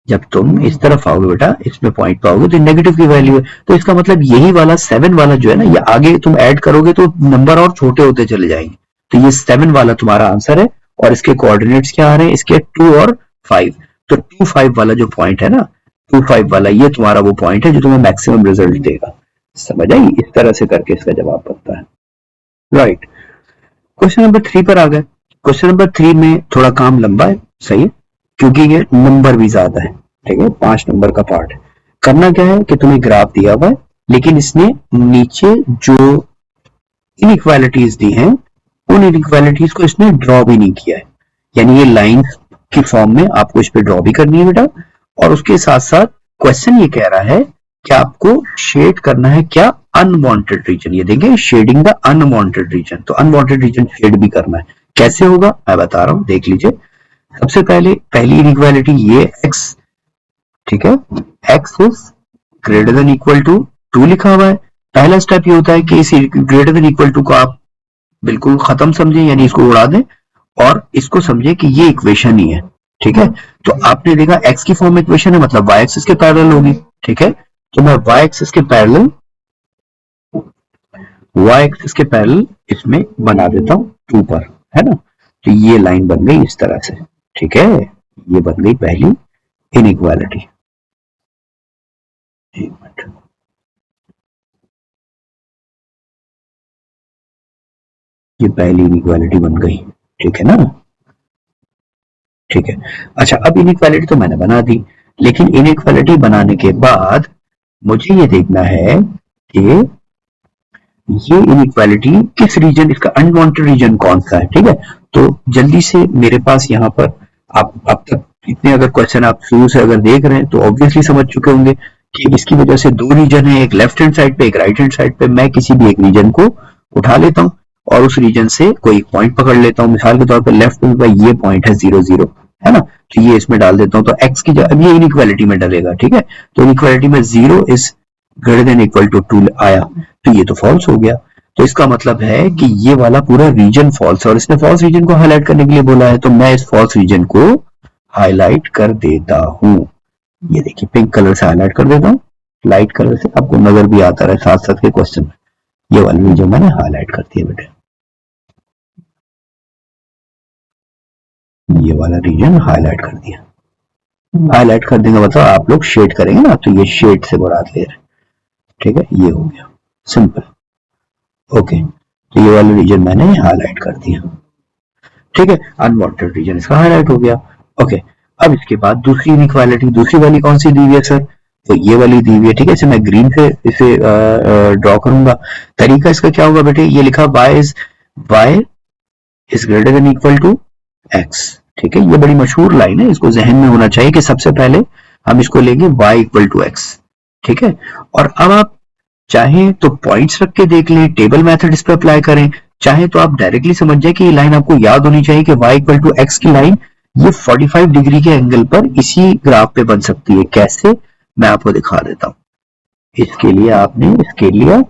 जब तुम इस तरफ आओगे बेटा, इसमें पॉइंट पे आओगे तो नेगेटिव की वैल्यू है। तो इसका मतलब यही वाला 7 वाला जो है ना, ये आगे तुम ऐड करोगे तो नंबर और छोटे होते चले जाएंगे। तो ये 7 वाला तुम्हारा आंसर है, और इसके कोऑर्डिनेट्स क्या आ रहे हैं, इसके 2 और 5। तो 2 5 वाला जो पॉइंट है ना, 2 5 वाला, ये तुम्हारा वो पॉइंट है जो तुम्हें मैक्सिमम रिजल्ट देगा। समझ आई, इस तरह से करके इसका जवाब बनता है। राइट। क्वेश्चन नंबर 3 पर आ गए। क्वेश्चन नंबर 3 में थोड़ा काम लंबा है, सही है, क्योंकि ये नंबर भी ज्यादा है, ठीक है, 5 नंबर का पार्ट है। करना क्या है कि तुम्हें ग्राफ दिया हुआ है, लेकिन इसने नीचे जो इनइक्वालिटीज दी हैं उन इनइक्वालिटीज को इसने ड्रॉ भी नहीं किया है, यानी ये लाइन की फॉर्म में आपको इस पे ड्रॉ भी करनी है बेटा। और उसके साथ साथ क्वेश्चन ये कह रहा है कि आपको शेड करना है क्या, अनवांटेड रीजन। ये देखें, शेडिंग द अनवांटेड रीजन, तो अनवांटेड रीजन शेड भी करना है। कैसे होगा मैं बता रहा हूं, देख लीजिए। सबसे पहले पहली इनइक्वालिटी ये x, ठीक है, x is greater than equal to 2 लिखा हुआ है। पहला स्टेप ये होता है कि इस ग्रेटर देन इक्वल टू को आप बिल्कुल खत्म समझें, यानी इसको उड़ा दें और इसको समझे कि ये इक्वेशन ही है, ठीक है। तो आपने देखा x की फॉर्म में इक्वेशन है, मतलब y एक्सिस के पैरेलल होगी, ठीक है। तो मैं y एक्सिस के पैरेलल इसमें बना देता हूं 2 पर, है ना। तो ये लाइन बन गई इस तरह से, ठीक है। ये बन गई पहली इनइक्वालिटी। एक मिनट, ये पहली इनइक्वालिटी बन गई, ठीक है ना, ठीक है। अच्छा, अब इनइक्वालिटी तो मैंने बना दी, लेकिन इनइक्वालिटी बनाने के बाद मुझे ये देखना है कि ये इनइक्वालिटी किस रीजन, इसका अनवांटेड रीजन कौन सा है, ठीक है। तो जल्दी से मेरे पास यहाँ पर आप अब तक इतने अगर क्वेश्चन आप शुरू से अगर देख रहे हैं तो ऑब्वियसली समझ चुके होंगे कि इसकी वजह से 2 रीजन है, एक लेफ्ट हैंड साइड पे, एक राइट हैंड साइड पे। मैं किसी भी एक रीजन को उठा लेता हूँ और उस रीजन से कोई पॉइंट पकड़ लेता हूँ। मिसाल के तौर पर लेफ्ट हैंड पे ये पॉइंट है 0 0, है ना, तो ये इसमें डाल देता हूँ। तो एक्स की जगह ये इनइक्वालिटी में डलेगा, ठीक है। तो इनइक्वालिटी में 0 is greater than equal to 2 आया, तो ये तो फॉल्स हो गया। तो इसका मतलब है कि ये वाला पूरा रीजन फॉल्स है, और इसने फॉल्स रीजन को हाईलाइट करने के लिए बोला है, तो मैं इस फॉल्स रीजन को हाईलाइट कर देता हूं। ये देखिए, पिंक कलर से हाईलाइट कर देता हूं, लाइट कलर से, आपको नजर भी आता रहे साथ साथ के क्वेश्चन में। ये वाला रीजन मैंने हाईलाइट कर दिया बेटे, ये वाला रीजन हाईलाइट कर दिया। हाईलाइट कर देंगे मतलब आप लोग शेड करेंगे ना, तो ये शेड से बुरा ले रहे, ठीक है। ये हो गया सिंपल, ओके। तो ये वाला रीजन मैंने हाईलाइट कर दिया, ठीक है। अनवांटेड रीजन इसका हाईलाइट हो गया, ओके। अब इसके बाद दूसरी इनइक्वालिटी, दूसरी वाली कौन सी दी हुई है सर, तो ये वाली दी हुई है, ठीक है। इसे मैं ग्रीन से इसे ड्रॉ करूंगा। तरीका इसका क्या होगा बेटे, ये लिखा y is greater than equal to x, ठीक है। ये बड़ी मशहूर लाइन है, इसको जहन में होना चाहिए कि सबसे पहले हम इसको लेंगे y इक्वल टू x, ठीक है। और अब आप चाहे तो पॉइंट्स रख के देख लें, टेबल मेथड इस पर अप्लाई करें, चाहे तो आप डायरेक्टली समझ जाए कि ये लाइन आपको याद होनी चाहिए कि y इक्वल टू x की लाइन ये 45 डिग्री के एंगल पर इसी ग्राफ पे बन सकती है। कैसे, मैं आपको दिखा देता हूं। इसके लिए आपने स्केल लिया,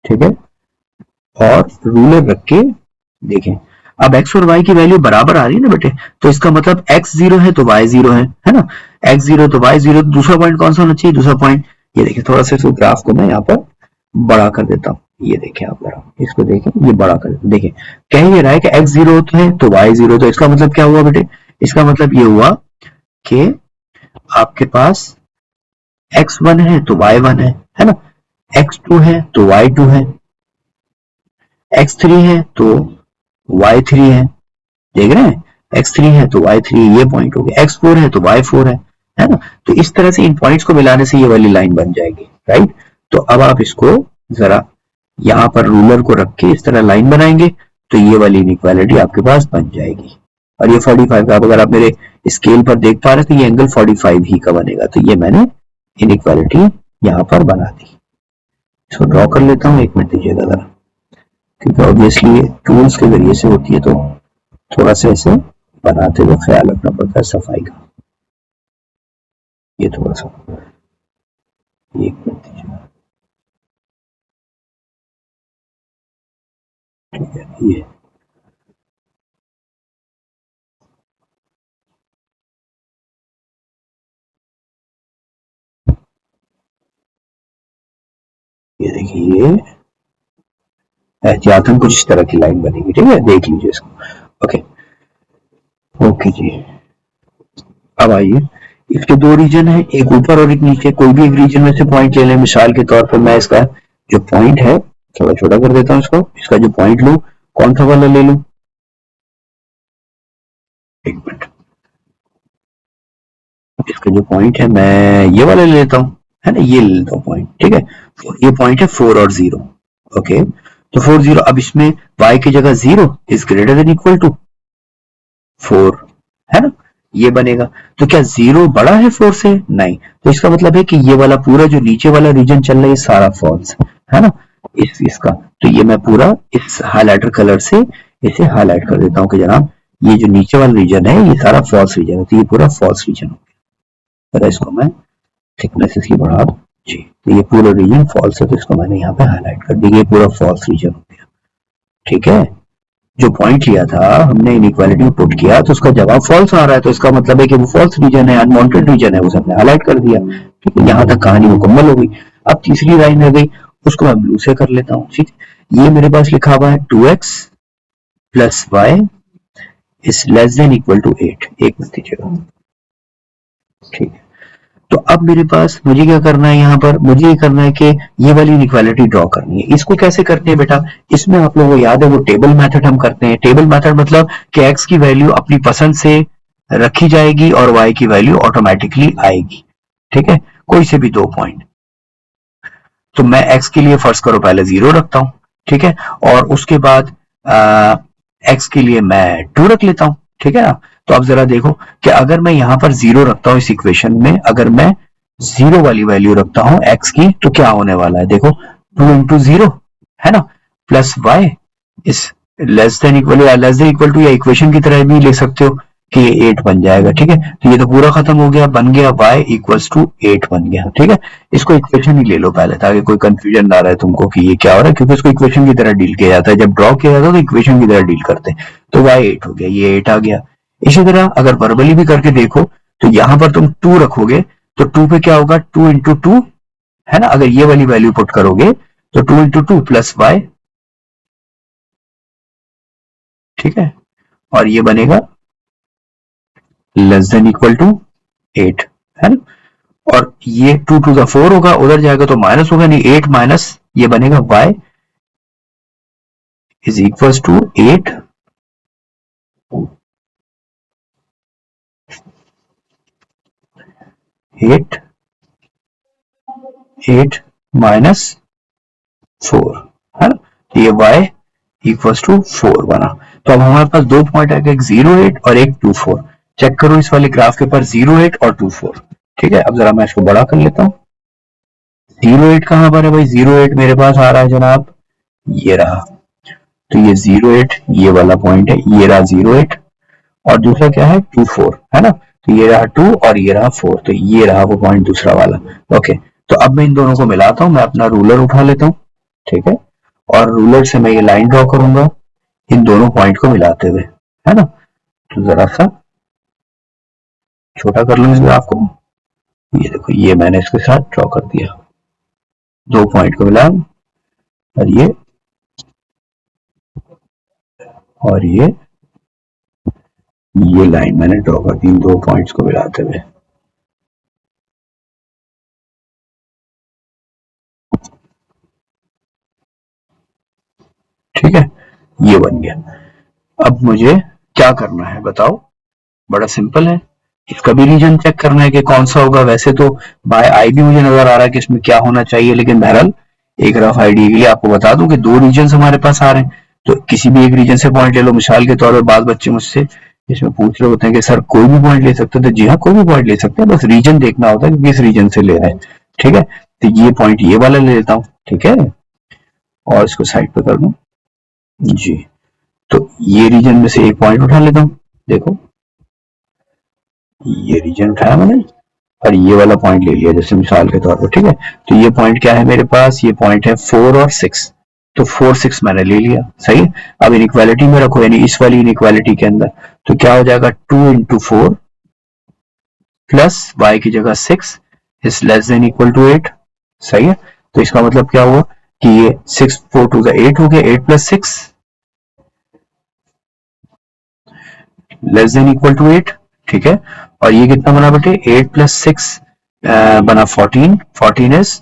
ठीक है, और रूलर रख के देखें। अब x और y की वैल्यू बराबर आ रही है ना बेटे, तो इसका मतलब x 0 है तो y 0 है ना, x 0 तो y 0। दूसरा पॉइंट कौन सा होना चाहिए, दूसरा पॉइंट ये देखिए, थोड़ा सा इसको ग्राफ को मैं यहाँ पर बड़ा कर देता हूँ। ये देखें, आप जरा इसको देखें, ये बड़ा कर देता हूं। देखें, कह ये रहा है कि x 0 है तो y 0, तो इसका मतलब क्या हुआ बेटे, इसका मतलब ये हुआ कि आपके पास x 1 है तो y 1 है ना, x 2 है तो y 2 है, x 3 है तो y3 है, देख रहे हैं, x3 है तो y3, ये पॉइंट हो गया, x4 है तो y4 है ना। तो इस तरह से इन पॉइंट्स को मिलाने से ये वाली लाइन बन जाएगी, राइट। तो अब आप इसको जरा यहां पर रूलर को रख के इस तरह लाइन बनाएंगे, तो ये वाली इनइक्वालिटी आपके पास बन जाएगी। और ये 45 का, अगर आप मेरे स्केल पर देख पा रहे तो ये एंगल 45 ही का बनेगा। तो ये मैंने इनइक्वालिटी यहां पर बना दी। इसको ड्रॉ कर लेता हूं, एक मिनट दीजिएगा जरा, क्योंकि ऑब्वियसली टूल्स के जरिए से होती है, तो थोड़ा सा ऐसे बनाते हुए ख्याल रखना पड़ता है सफाई का। ये थोड़ा सा, एक मिनट दीजिएगा, ठीक है। ये देखिए, ये एहतियातन कुछ इस तरह की लाइन बनेगी, ठीक है, देख लीजिए इसको, ओके। ओके जी, अब आइए, इसके 2 रीजन है, एक ऊपर और एक नीचे। कोई भी एक रीजन में से पॉइंट ले लें, मिसाल के तौर पर मैं इसका जो पॉइंट है थोड़ा छोटा कर देता हूँ इसको। इसका जो पॉइंट लू, कौन सा वाला ले लू, एक मिनट, इसका जो पॉइंट है मैं ये वाला ले लेता हूँ, है ना, ये ले लेता हूँ पॉइंट, ठीक है। ये पॉइंट है 4 और 0। ओके, तो 4 0, अब इसमें y की जगह 0 is greater than equal to 4, है ना, ये बनेगा। तो क्या 0 बड़ा है 4 से? नहीं। तो इसका मतलब है कि ये वाला पूरा जो नीचे वाला रीजन चल रहा है ये सारा फॉल्स है ना, इसका। तो ये मैं पूरा इस हाइलाइटर कलर से इसे हाईलाइट कर देता हूँ कि जनाब ये जो नीचे वाला रीजन है ये सारा फॉल्स रीजन है, तो ये पूरा फॉल्स रीजन हो गया। इसको मैं थिकनेस इसकी बढ़ा दूं जी, तो ये पूरा रीजन फॉल्स है, तो इसको मैंने यहाँ पे हाईलाइट कर दिया, ये पूरा फॉल्स रीजन हो गया, ठीक है। जो पॉइंट लिया था हमने इनइक्वालिटी में पुट किया तो उसका जवाब फॉल्स आ रहा है, तो इसका मतलब है कि वो फॉल्स रीजन है, अनवांटेड रीजन है, उसे हमने हाईलाइट कर दिया, ठीक है। यहाँ तक कहानी मुकम्मल हो गई। अब तीसरी लाइन रह गई, उसको मैं ब्लू से कर लेता हूँ, ठीक। ये मेरे पास लिखा हुआ है 2x plus y is less than equal to 8, एक मत दीजिएगा, ठीक है। तो अब मेरे पास मुझे क्या करना है, यहाँ पर मुझे ये करना है कि ये वाली इनइक्वालिटी ड्रॉ करनी है। इसको कैसे करते हैं बेटा, इसमें आप लोगों को याद है वो टेबल मेथड हम करते हैं। टेबल मेथड मतलब कि x की वैल्यू अपनी पसंद से रखी जाएगी और y की वैल्यू ऑटोमेटिकली आएगी, ठीक है, कोई से भी 2 पॉइंट। तो मैं x के लिए फर्ज करो पहले 0 रखता हूं, ठीक है, और उसके बाद x के लिए मैं 2 रख लेता हूं, ठीक है ना। तो अब जरा देखो कि अगर मैं यहां पर 0 रखता हूं इस इक्वेशन में, अगर मैं 0 वाली वैल्यू रखता हूं x की, तो क्या होने वाला है, देखो 2 इंटू 0 है ना, प्लस वाई इस लेस देन इक्वल या लेस देन इक्वल टू, या इक्वेशन की तरह भी ले सकते हो कि ये 8 बन जाएगा, ठीक है। तो ये तो पूरा खत्म हो गया, बन गया y इक्वल्स टू 8 बन गया, ठीक है। इसको इक्वेशन ही ले लो पहले, ताकि कोई कंफ्यूजन ना रहे तुमको कि ये क्या हो रहा है, क्योंकि इसको इक्वेशन की तरह डील किया जाता है, जब ड्रॉ किया जाता है तो इक्वेशन की तरह डील करते हैं। तो y 8 हो गया, ये 8 आ गया। इसी तरह अगर वर्बली भी करके देखो तो यहां पर तुम 2 रखोगे तो 2 पे क्या होगा, 2 इंटू 2 है ना, अगर ये वाली वैल्यू पुट करोगे तो 2 इंटू 2 प्लस वाई, ठीक है, और ये बनेगा लेस देन इक्वल टू 8, है ना। और ये 2 टू द 4 होगा, उधर जाएगा तो माइनस होगा, नहीं 8 माइनस ये बनेगा y is equal to 8 8 8 minus 4, है ना, तो ये y इक्वल टू 4 बना। तो अब हमारे पास 2 पॉइंट आएगा, एक 0 8 और एक 2 4। चेक करो इस वाले ग्राफ के ऊपर 0 8 और 2 4, ठीक है। अब जरा मैं इसको बड़ा कर लेता हूं। 0 8 कहां पर है भाई, 0 8 मेरे पास आ रहा है जनाब, ये रहा। तो ये 0 8 ये वाला पॉइंट है, ये रहा 0 8, और दूसरा क्या है 2 4, है ना। तो ये रहा 2 और ये रहा 4, तो ये रहा वो पॉइंट दूसरा वाला। ओके, तो अब मैं इन दोनों को मिलाता हूं, मैं अपना रूलर उठा लेता हूं, ठीक है, और रूलर से मैं ये लाइन ड्रॉ करूंगा इन दोनों पॉइंट को मिलाते हुए, है ना। तो जरा सा छोटा कर लूं इस ग्राफ को, ये देखो ये मैंने इसके साथ ड्रॉ कर दिया, 2 पॉइंट को मिला, और ये लाइन मैंने ड्रॉ कर दी इन 2 पॉइंट्स को मिलाते हुए, ठीक है, ये बन गया। अब मुझे क्या करना है बताओ, बड़ा सिंपल है, इसका भी रीजन चेक करना है कि कौन सा होगा। वैसे तो बाय आई भी मुझे नजर आ रहा है कि इसमें क्या होना चाहिए, लेकिन बहरहाल एक रफ आइडिया के लिए आपको बता दूं कि 2 रीजन हमारे पास आ रहे हैं, तो किसी भी एक रीजन से पॉइंट ले लो। मिसाल के तौर पर बाद बच्चे मुझसे इसमें पूछ रहे होते हैं कि सर कोई भी पॉइंट ले सकते हैं, तो जी हाँ कोई भी पॉइंट ले सकते हैं, बस रीजन देखना होता है कि किस रीजन से ले रहे हैं, ठीक है। तो ये पॉइंट ये वाला ले लेता हूँ, ठीक है, और इसको साइड पे कर दूं जी। तो ये रीजन में से एक पॉइंट उठा लेता हूँ, देखो ये रीजन उठाया मैंने और ये वाला पॉइंट ले लिया जैसे मिसाल के तौर पर, ठीक है। तो ये पॉइंट क्या है मेरे पास, ये पॉइंट है 4 और 6, तो 4 6 मैंने ले लिया, सही है। अब इनइक्वालिटी में रखो, यानी इस वाली इनइक्वालिटी के अंदर, तो क्या हो जाएगा 2 इंटू 4 प्लस वाई की जगह 6 is less than equal to 8, सही है। तो इसका मतलब क्या हुआ कि ये 6 4 टू 8 हो गया, 8 plus 6 less than equal to 8, ठीक है। और ये कितना बना बेटे, 8 प्लस 6 बना 14, 14 is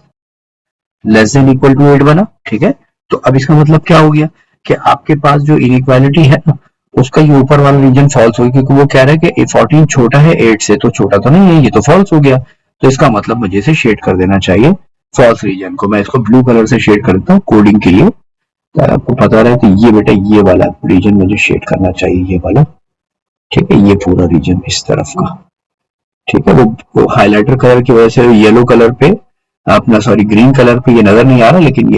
less than equal to 8 बना, ठीक है। तो अब इसका मतलब क्या हो गया कि आपके पास जो इनइक्वालिटी है ना, उसका ये ऊपर वाला रीजन फॉल्स हो गया, क्योंकि वो कह रहा है कि 14 छोटा है 8 से, तो छोटा तो नहीं है, ये तो फॉल्स हो गया। तो इसका मतलब मुझे इसे शेड कर देना चाहिए फॉल्स रीजन को। मैं इसको ब्लू कलर से शेड कर देता हूँ कोडिंग के लिए, तो आपको पता रहे। तो ये बेटा ये वाला रीजन मुझे शेड करना चाहिए, ये वाला, ठीक है, ये पूरा रीजन इस तरफ का, ठीक है। वो हाइलाइटर कलर की वजह से येलो कलर पे अपना, सॉरी ग्रीन कलर पे ये नजर नहीं आ रहा, लेकिन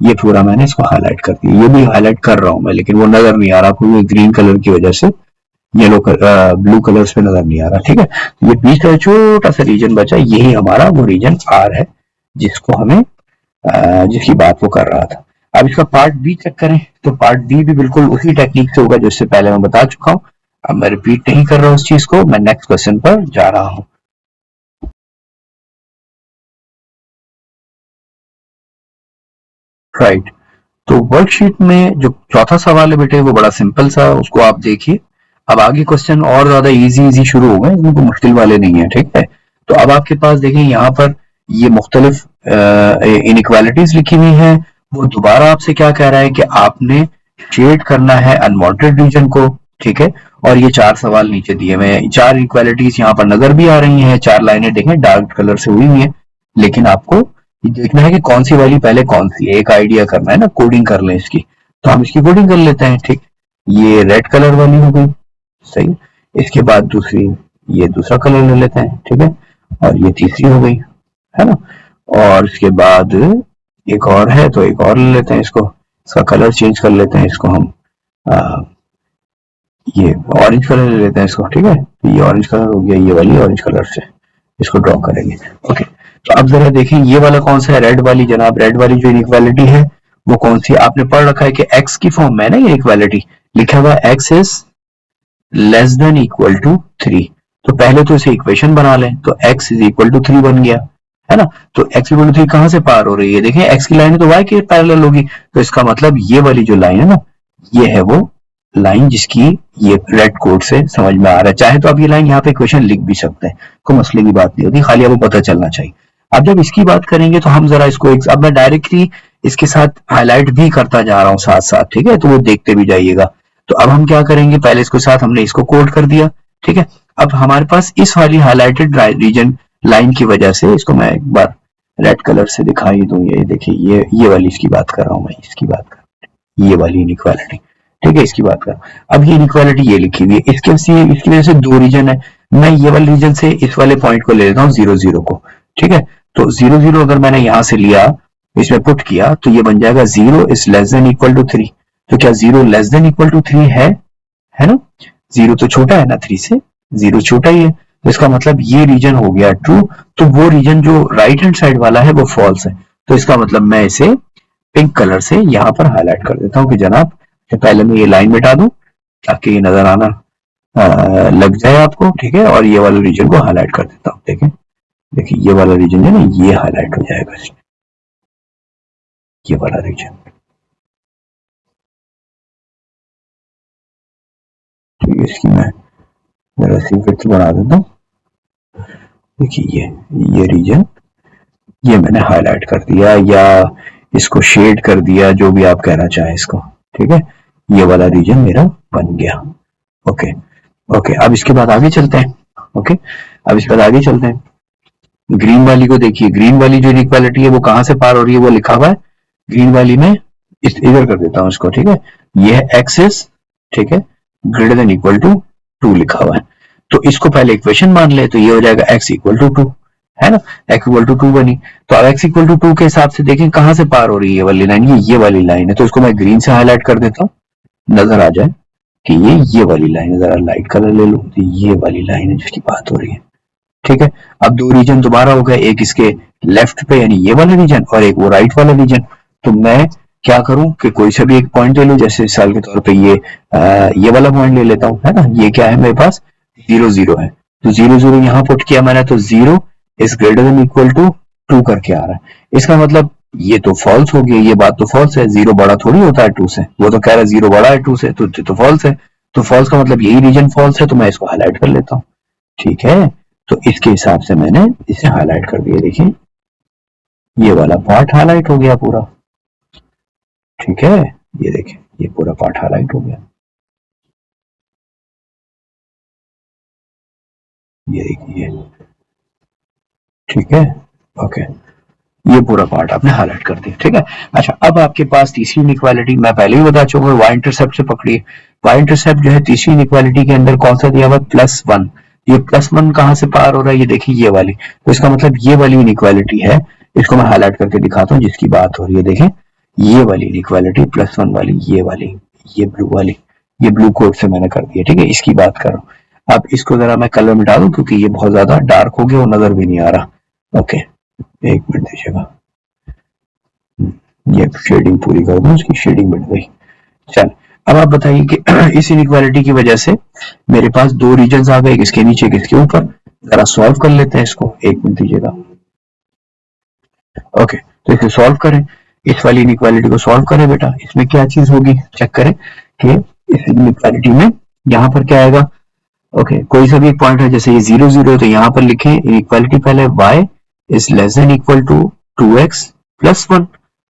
ये पूरा मैंने इसको हाईलाइट कर दिया। ये भी हाईलाइट कर रहा हूं मैं, लेकिन वो नजर नहीं आ रहा आपको, ये ग्रीन कलर की वजह से येलो ब्लू कलर्स पे नजर नहीं आ रहा, ठीक है। तो ये बीच का छोटा सा रीजन बचा, यही हमारा वो रीजन आर है जिसको हमें जिसकी बात वो कर रहा था। अब इसका पार्ट बी चेक करें, तो पार्ट बी भी बिल्कुल उसी टेक्निक से होगा जो इससे पहले मैं बता चुका हूं। अब मैं रिपीट नहीं कर रहा हूँ उस चीज को, मैं नेक्स्ट क्वेश्चन पर जा रहा हूँ। राइट, तो वर्कशीट में जो चौथा सवाल है बेटे वो बड़ा सिंपल सा, उसको आप देखिए। अब आगे क्वेश्चन और ज्यादा इजी इजी शुरू हो गए, इसमें कोई मुश्किल वाले नहीं है, ठीक है। तो अब आपके पास देखें यहाँ पर ये मुख्तलिफ इनइक्वालिटीज लिखी हुई है। वो दोबारा आपसे क्या कह रहा है कि आपने शेड करना है अनवांटेड रीजन को, ठीक है। और ये चार सवाल नीचे दिए हुए हैं, चार इक्वालिटीज यहाँ पर नजर भी आ रही हैं, चार लाइनें देखें डार्क कलर से हुई हुई है, लेकिन आपको देखना है कि कौन सी वाली पहले कौन सी है, एक आइडिया करना है ना, कोडिंग कर लें इसकी। तो हम इसकी कोडिंग कर लेते हैं, ठीक। ये रेड कलर वाली हो गई, सही। इसके बाद दूसरी, ये दूसरा कलर ले लेते हैं, ठीक है। और ये तीसरी हो गई, है ना। और इसके बाद एक और है, तो एक और ले लेते हैं इसको, इसका कलर चेंज कर लेते हैं, इसको हम आ, ये ऑरेंज कलर ले लेते हैं इसको, ठीक है। तो ये ऑरेंज कलर हो गया, ये वाली ऑरेंज कलर से इसको ड्रॉ करेंगे, ओके। तो अब जरा देखें ये वाला कौन सा है, रेड वाली। जनाब रेड वाली जो इनइक्वालिटी है वो कौन सी, आपने पढ़ रखा है कि x की फॉर्म में ना ये इक्वालिटी लिखा हुआ है, x is less than equal to 3। तो पहले तो इसे इक्वेशन बना लें, तो x इज इक्वल टू 3 बन गया, है ना। तो x इक्वल टू 3 कहां से पार हो रही है, देखें x की लाइन है तो y के पैरेलल होगी, तो इसका मतलब ये वाली जो लाइन है ना, ये है वो लाइन जिसकी ये रेड कोड से समझ में आ रहा है। चाहे तो आप ये लाइन यहाँ पे क्वेश्चन लिख भी सकते हैं, कोई मसले की बात नहीं होती, खाली आपको पता चलना चाहिए। अब जब इसकी बात करेंगे तो हम जरा इसको अब मैं डायरेक्टली इसके साथ हाईलाइट भी करता जा रहा हूँ साथ साथ, ठीक है, तो वो देखते भी जाइएगा। तो अब हम क्या करेंगे, पहले इसके साथ हमने इसको कोड कर दिया, ठीक है। अब हमारे पास इस वाली हाईलाइटेड रीजन लाइन की वजह से इसको मैं एक बार रेड कलर से दिखाई दूं, ये देखिए, ये वाली इसकी बात कर रहा हूं मैं, इसकी बात कर रहा हूं, ये वाली इनइक्वालिटी, ठीक है, इसकी बात कर। अब ये इनइक्वालिटी ये लिखी हुई है, इसकी वजह से दो रीजन है, मैं ये वाले रीजन से इस वाले पॉइंट को ले लेता हूँ 0 0 को, ठीक है। तो 0 0 अगर मैंने यहां से लिया, इसमें पुट किया, तो ये बन जाएगा 0 is less than equal to 3। तो क्या 0 लेस देन इक्वल टू 3 है ना। 0 तो छोटा है ना 3 से, 0 छोटा ही है, तो इसका मतलब ये रीजन हो गया ट्रू। तो वो रीजन जो राइट हैंड साइड वाला है वो फॉल्स है। तो इसका मतलब मैं इसे पिंक कलर से यहां पर हाईलाइट कर देता हूं कि जनाब, पहले मैं ये लाइन मिटा दूं ताकि ये नजर आना लग जाए आपको, ठीक है। और ये वाले रीजन को हाईलाइट कर देता हूं, देखें, देखिए ये वाला रीजन है ना, ये हाईलाइट हो जाएगा इसमें, ये वाला रीजन, ठीक है। इसकी मैं जरा सी विड्थ बढ़ा देता हूँ, देखिए ये रीजन ये मैंने हाईलाइट कर दिया या इसको शेड कर दिया, जो भी आप कहना चाहें इसको, ठीक है। ये वाला रीजन मेरा बन गया, ओके ओके। अब इसके बाद आगे चलते हैं, ओके। अब इसके बाद आगे चलते हैं, ग्रीन वाली को देखिए, ग्रीन वाली जो इनइक्वालिटी है वो कहां से पार हो रही है, वो लिखा हुआ है ग्रीन वाली में, इधर कर देता हूं इसको, ठीक है। ये है एक्सिस, ठीक है, ग्रेटर देन इक्वल टू 2 लिखा हुआ है। तो इसको पहले इक्वेशन मान ले, तो ये हो जाएगा x इक्वल टू 2, है ना, x इक्वल टू 2 बनी। तो अब x इक्वल टू 2 के हिसाब से देखें कहां से पार हो रही है वाली लाइन, ये वाली लाइन है, तो इसको मैं ग्रीन से हाईलाइट कर देता हूँ, नजर आ जाए कि ये वाली लाइन है। जरा लाइट कलर ले लो, तो ये वाली लाइन है जिसकी बात हो रही है, ठीक है। अब दो रीजन दोबारा हो गए, एक इसके लेफ्ट पे यानी ये वाला रीजन, और एक वो राइट वाला रीजन। तो मैं क्या करूं कि कोई सा भी एक पॉइंट ले लूं, जैसे मिसाल के तौर पे ये वाला पॉइंट ले लेता हूं, है ना। ये क्या है मेरे पास 0 0 है, तो 0 0 यहां पुट किया मैंने, तो 0 is greater than equal to 2 करके आ रहा है। इसका मतलब ये तो फॉल्स हो गया, ये बात तो फॉल्स है, 0 बड़ा थोड़ी होता है 2 से, वो तो कह रहा है 0 बड़ा है 2 से, तो फॉल्स है। तो फॉल्स का मतलब यही रीजन फॉल्स है, तो मैं इसको हाईलाइट कर लेता हूं, ठीक है। तो इसके हिसाब से मैंने इसे हाईलाइट कर दिया, देखिए ये वाला पार्ट हाईलाइट हो गया पूरा, ठीक है, ये देखें ये पूरा पार्ट हाईलाइट हो गया, ये देखिए, ठीक है, ओके, ये पूरा पार्ट आपने हाईलाइट कर दिया, ठीक है। अच्छा, अब आपके पास तीसरी इनइक्वालिटी मैं पहले ही बता चुका हूँ, वाई इंटरसेप्ट से पकड़िए। वाई इंटरसेप्ट जो है तीसरी इनइक्वालिटी के अंदर कौन सा दिया हुआ, +1। ये +1 कहां से पार हो रहा है, ये देखिए ये वाली, तो इसका मतलब ये वाली इनइक्वालिटी है, इसको मैं हाईलाइट करके दिखाता हूँ जिसकी बात हो रही है। देखें ये वाली इनइक्वालिटी +1 वाली, ये वाली, ये ब्लू वाली, ये ब्लू कोड से मैंने कर दिया, ठीक है, इसकी बात कर रहा हूँ। अब इसको जरा मैं कलर मिटा दूं क्योंकि ये बहुत ज्यादा डार्क हो गया और नजर भी नहीं आ रहा। ओके, एक मिनट दीजिएगा, ये शेडिंग पूरी कर दूं, इसकी शेडिंग मिट गई। चल, अब आप बताइए कि इस इनइक्वालिटी की वजह से मेरे पास दो रीजन्स आ गए, किसके नीचे किसके ऊपर, जरा सॉल्व कर लेते हैं इसको, एक मिनट दीजिएगा। ओके, तो इसे सॉल्व करें, इस वाली इनइक्वालिटी को सॉल्व करें बेटा, इसमें क्या चीज होगी चेक करें कि इस इनइक्वालिटी में यहाँ पर क्या आएगा। ओके, कोई सा भी एक पॉइंट है, जैसे ये 0 0 तो यहाँ पर लिखें इनइक्वालिटी पहले y is less than equal to 2x plus 1,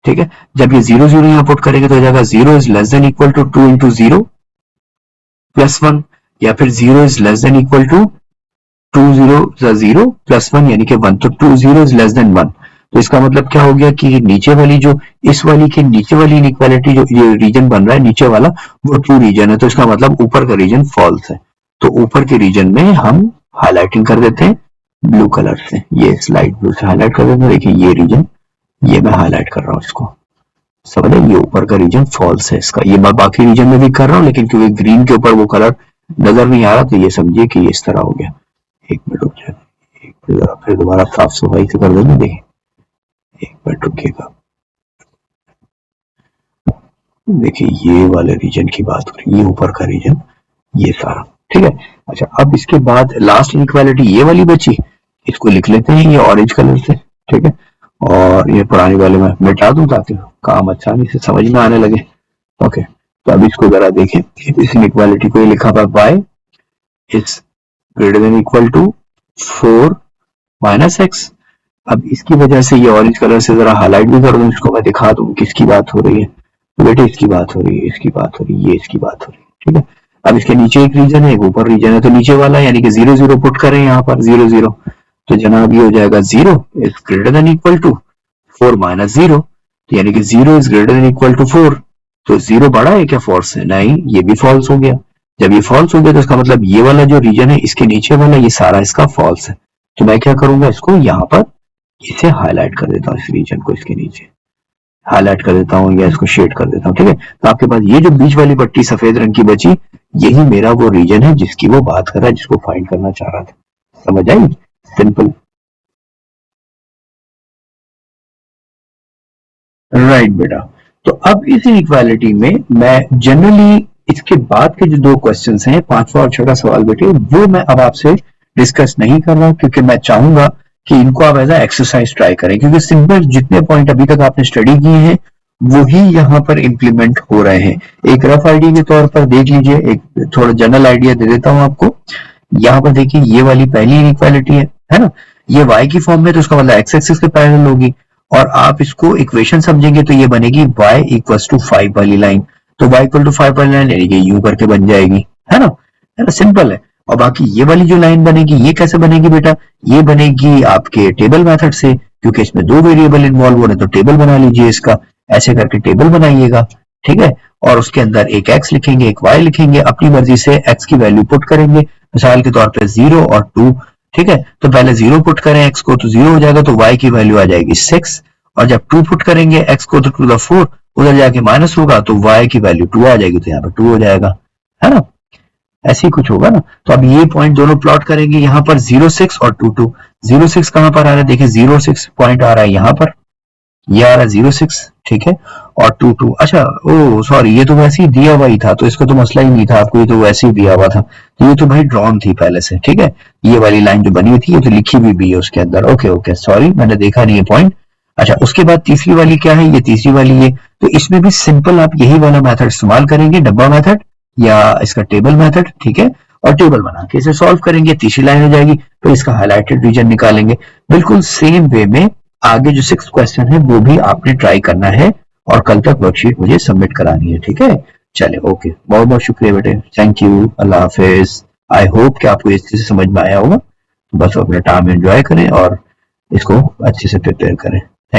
ठीक है। जब ये 0 0 यहाँ पुट करेंगे तो हो जाएगा 0 is less than equal to 2 into 0 plus 1, या फिर 0 is less than equal to 2 0 0 plus 1 यानी कि 1, तो 2 0 इज लेस देन 1। तो इसका मतलब क्या हो गया कि नीचे वाली जो इस वाली के नीचे वाली इनइक्वालिटी जो ये रीजन बन रहा है नीचे वाला वो ट्रू रीजन है, तो इसका मतलब ऊपर का रीजन फॉल्स है। तो ऊपर के रीजन में हम हाईलाइटिंग कर देते हैं ब्लू कलर से, ये स्लाइट ब्लू से हाईलाइट कर देते हैं। देखिए ये रीजन, ये मैं हाईलाइट कर रहा हूँ इसको, समझे, ये ऊपर का रीजन फॉल्स है इसका। ये मैं बाकी रीजन में भी कर रहा हूँ लेकिन क्योंकि ग्रीन के ऊपर वो कलर नजर नहीं आ रहा तो ये समझिए कि ये इस तरह हो गया। एक मिनट रुक जाए, एक मिनट फिर दोबारा साफ सफाई से कर देंगे। देखिए एक मिनट रुकिएगा, देखिए ये वाले रीजन की बात हो रही है, ये ऊपर का रीजन, ये सारा, ठीक है। अच्छा, अब इसके बाद लास्ट इनइक्वालिटी ये वाली बची, इसको लिख लेते हैं ये ऑरेंज कलर से, ठीक है, और ये पुरानी वाले में मिटा दूं ताकि काम आसानी से समझ में आने लगे। ओके, तो अब इसको जरा देखें, इस इनइक्वालिटी को ये लिखा हुआ y is greater than equal to 4 minus x। अब इसकी वजह से ये ऑरेंज कलर से जरा हाईलाइट भी कर दूं, इसको मैं दिखा दूं किसकी बात हो रही है। तो बेटे इसकी बात हो रही है, इसकी बात हो रही है, ये इसकी बात हो रही है, ठीक है। अब इसके नीचे एक रीजन है, एक ऊपर रीजन है, तो नीचे वाला यानी कि 0 0 पुट करें यहाँ पर 0 0, तो जनाब ये हो जाएगा 0 is greater than equal to 4 minus 0, तो यानी कि 0 is greater than equal to 4, तो 0 बड़ा है क्या फॉल्स है, नहीं, ये भी फॉल्स हो गया। जब ये फॉल्स हो गया तो इसका मतलब ये वाला जो रीजन है इसके नीचे वाला ये सारा इसका फॉल्स है। तो मैं क्या करूंगा, इसको यहाँ पर इसे हाईलाइट कर देता हूँ, इस रीजन को इसके नीचे हाईलाइट कर देता हूँ या इसको शेड कर देता हूँ, ठीक है। तो आपके पास ये जो बीच वाली पट्टी सफेद रंग की बची, यही मेरा वो रीजन है जिसकी वो बात कर रहा है, जिसको फाइंड करना चाह रहा था। समझ आई, सिंपल, राइट बेटा। तो अब इस इनइक्वालिटी में मैं जनरली इसके बाद के जो दो क्वेश्चंस हैं, पांचवा और छठा सवाल बेटे, वो मैं अब आपसे डिस्कस नहीं कर रहा क्योंकि मैं चाहूंगा कि इनको आप एज एक्सरसाइज ट्राई करें, क्योंकि सिंपल जितने पॉइंट अभी तक आपने स्टडी किए हैं वही यहाँ पर इंप्लीमेंट हो रहे हैं। एक रफ आइडिया के तौर पर देख लीजिए, एक थोड़ा जनरल आइडिया दे देता हूँ आपको। यहाँ पर देखिए ये वाली पहली इनइक्वालिटी है ना, ये y की फॉर्म में, तो इसका मतलब x एक्सिस के पैरेलल होगी, और आप इसको इक्वेशन समझेंगे तो ये बनेगी y इक्वल्स टू 5 वाली लाइन, तो y इक्वल टू 5 वाली लाइन यानी कि u करके बन जाएगी, है ना, सिंपल है। और बाकी ये वाली जो लाइन बनेगी ये कैसे बनेगी बेटा, ये बनेगी आपके टेबल मेथड से, क्योंकि इसमें दो वेरिएबल इन्वॉल्व हो रहे हैं, तो टेबल बना लीजिए इसका, ऐसे करके टेबल बनाइएगा, ठीक है। और उसके अंदर एक x लिखेंगे एक y लिखेंगे, अपनी मर्जी से x की वैल्यू पुट करेंगे, मिसाल के तौर पे 0 और 2, ठीक है। तो पहले 0 पुट करें x को तो 0 हो जाएगा, तो y की वैल्यू आ जाएगी 6, और जब 2 पुट करेंगे x को तो 2 द 4 उधर जाके माइनस होगा तो y की वैल्यू 2 आ जाएगी, तो यहाँ पर 2 हो जाएगा, है ना, ऐसे ही कुछ होगा ना। तो अब ये पॉइंट दोनों प्लॉट करेंगे, यहाँ पर 0 6 और 2 2, 0 6 कहां पर आ रहा है, देखिए 0 6 पॉइंट आ रहा है यहाँ पर, ये आ रहा है 0 6, ठीक है, और 2 2, अच्छा ओ सॉरी ये तो वैसे ही दिया हुआ ही था, तो इसका तो मसला ही नहीं था, आपको ये तो वैसे ही दिया हुआ था, तो ये तो भाई ड्रॉन थी पहले से, ठीक है। ये वाली लाइन जो बनी हुई थी ये तो लिखी भी है उसके अंदर, ओके ओके सॉरी मैंने देखा नहीं है पॉइंट। अच्छा, उसके बाद तीसरी वाली क्या है, ये तीसरी वाली है, तो इसमें भी सिंपल आप यही वाला मेथड इस्तेमाल करेंगे, डब्बा मेथड या इसका टेबल मेथड, ठीक है, और टेबल बना के इसे सॉल्व करेंगे, तीसरी लाइन हो जाएगी, फिर इसका हाईलाइटेड रीजन निकालेंगे। बिल्कुल सेम वे में आगे जो 6th क्वेश्चन है वो भी आपने ट्राई करना है, और कल तक वर्कशीट मुझे सबमिट करानी है, ठीक है। चले, ओके, बहुत बहुत शुक्रिया बेटे, thank you, Allah Hafiz. I hope कि आपको इस चीज से समझ में आया होगा। बस अपना टाइम एंजॉय करें और इसको अच्छे से प्रिपेयर करें।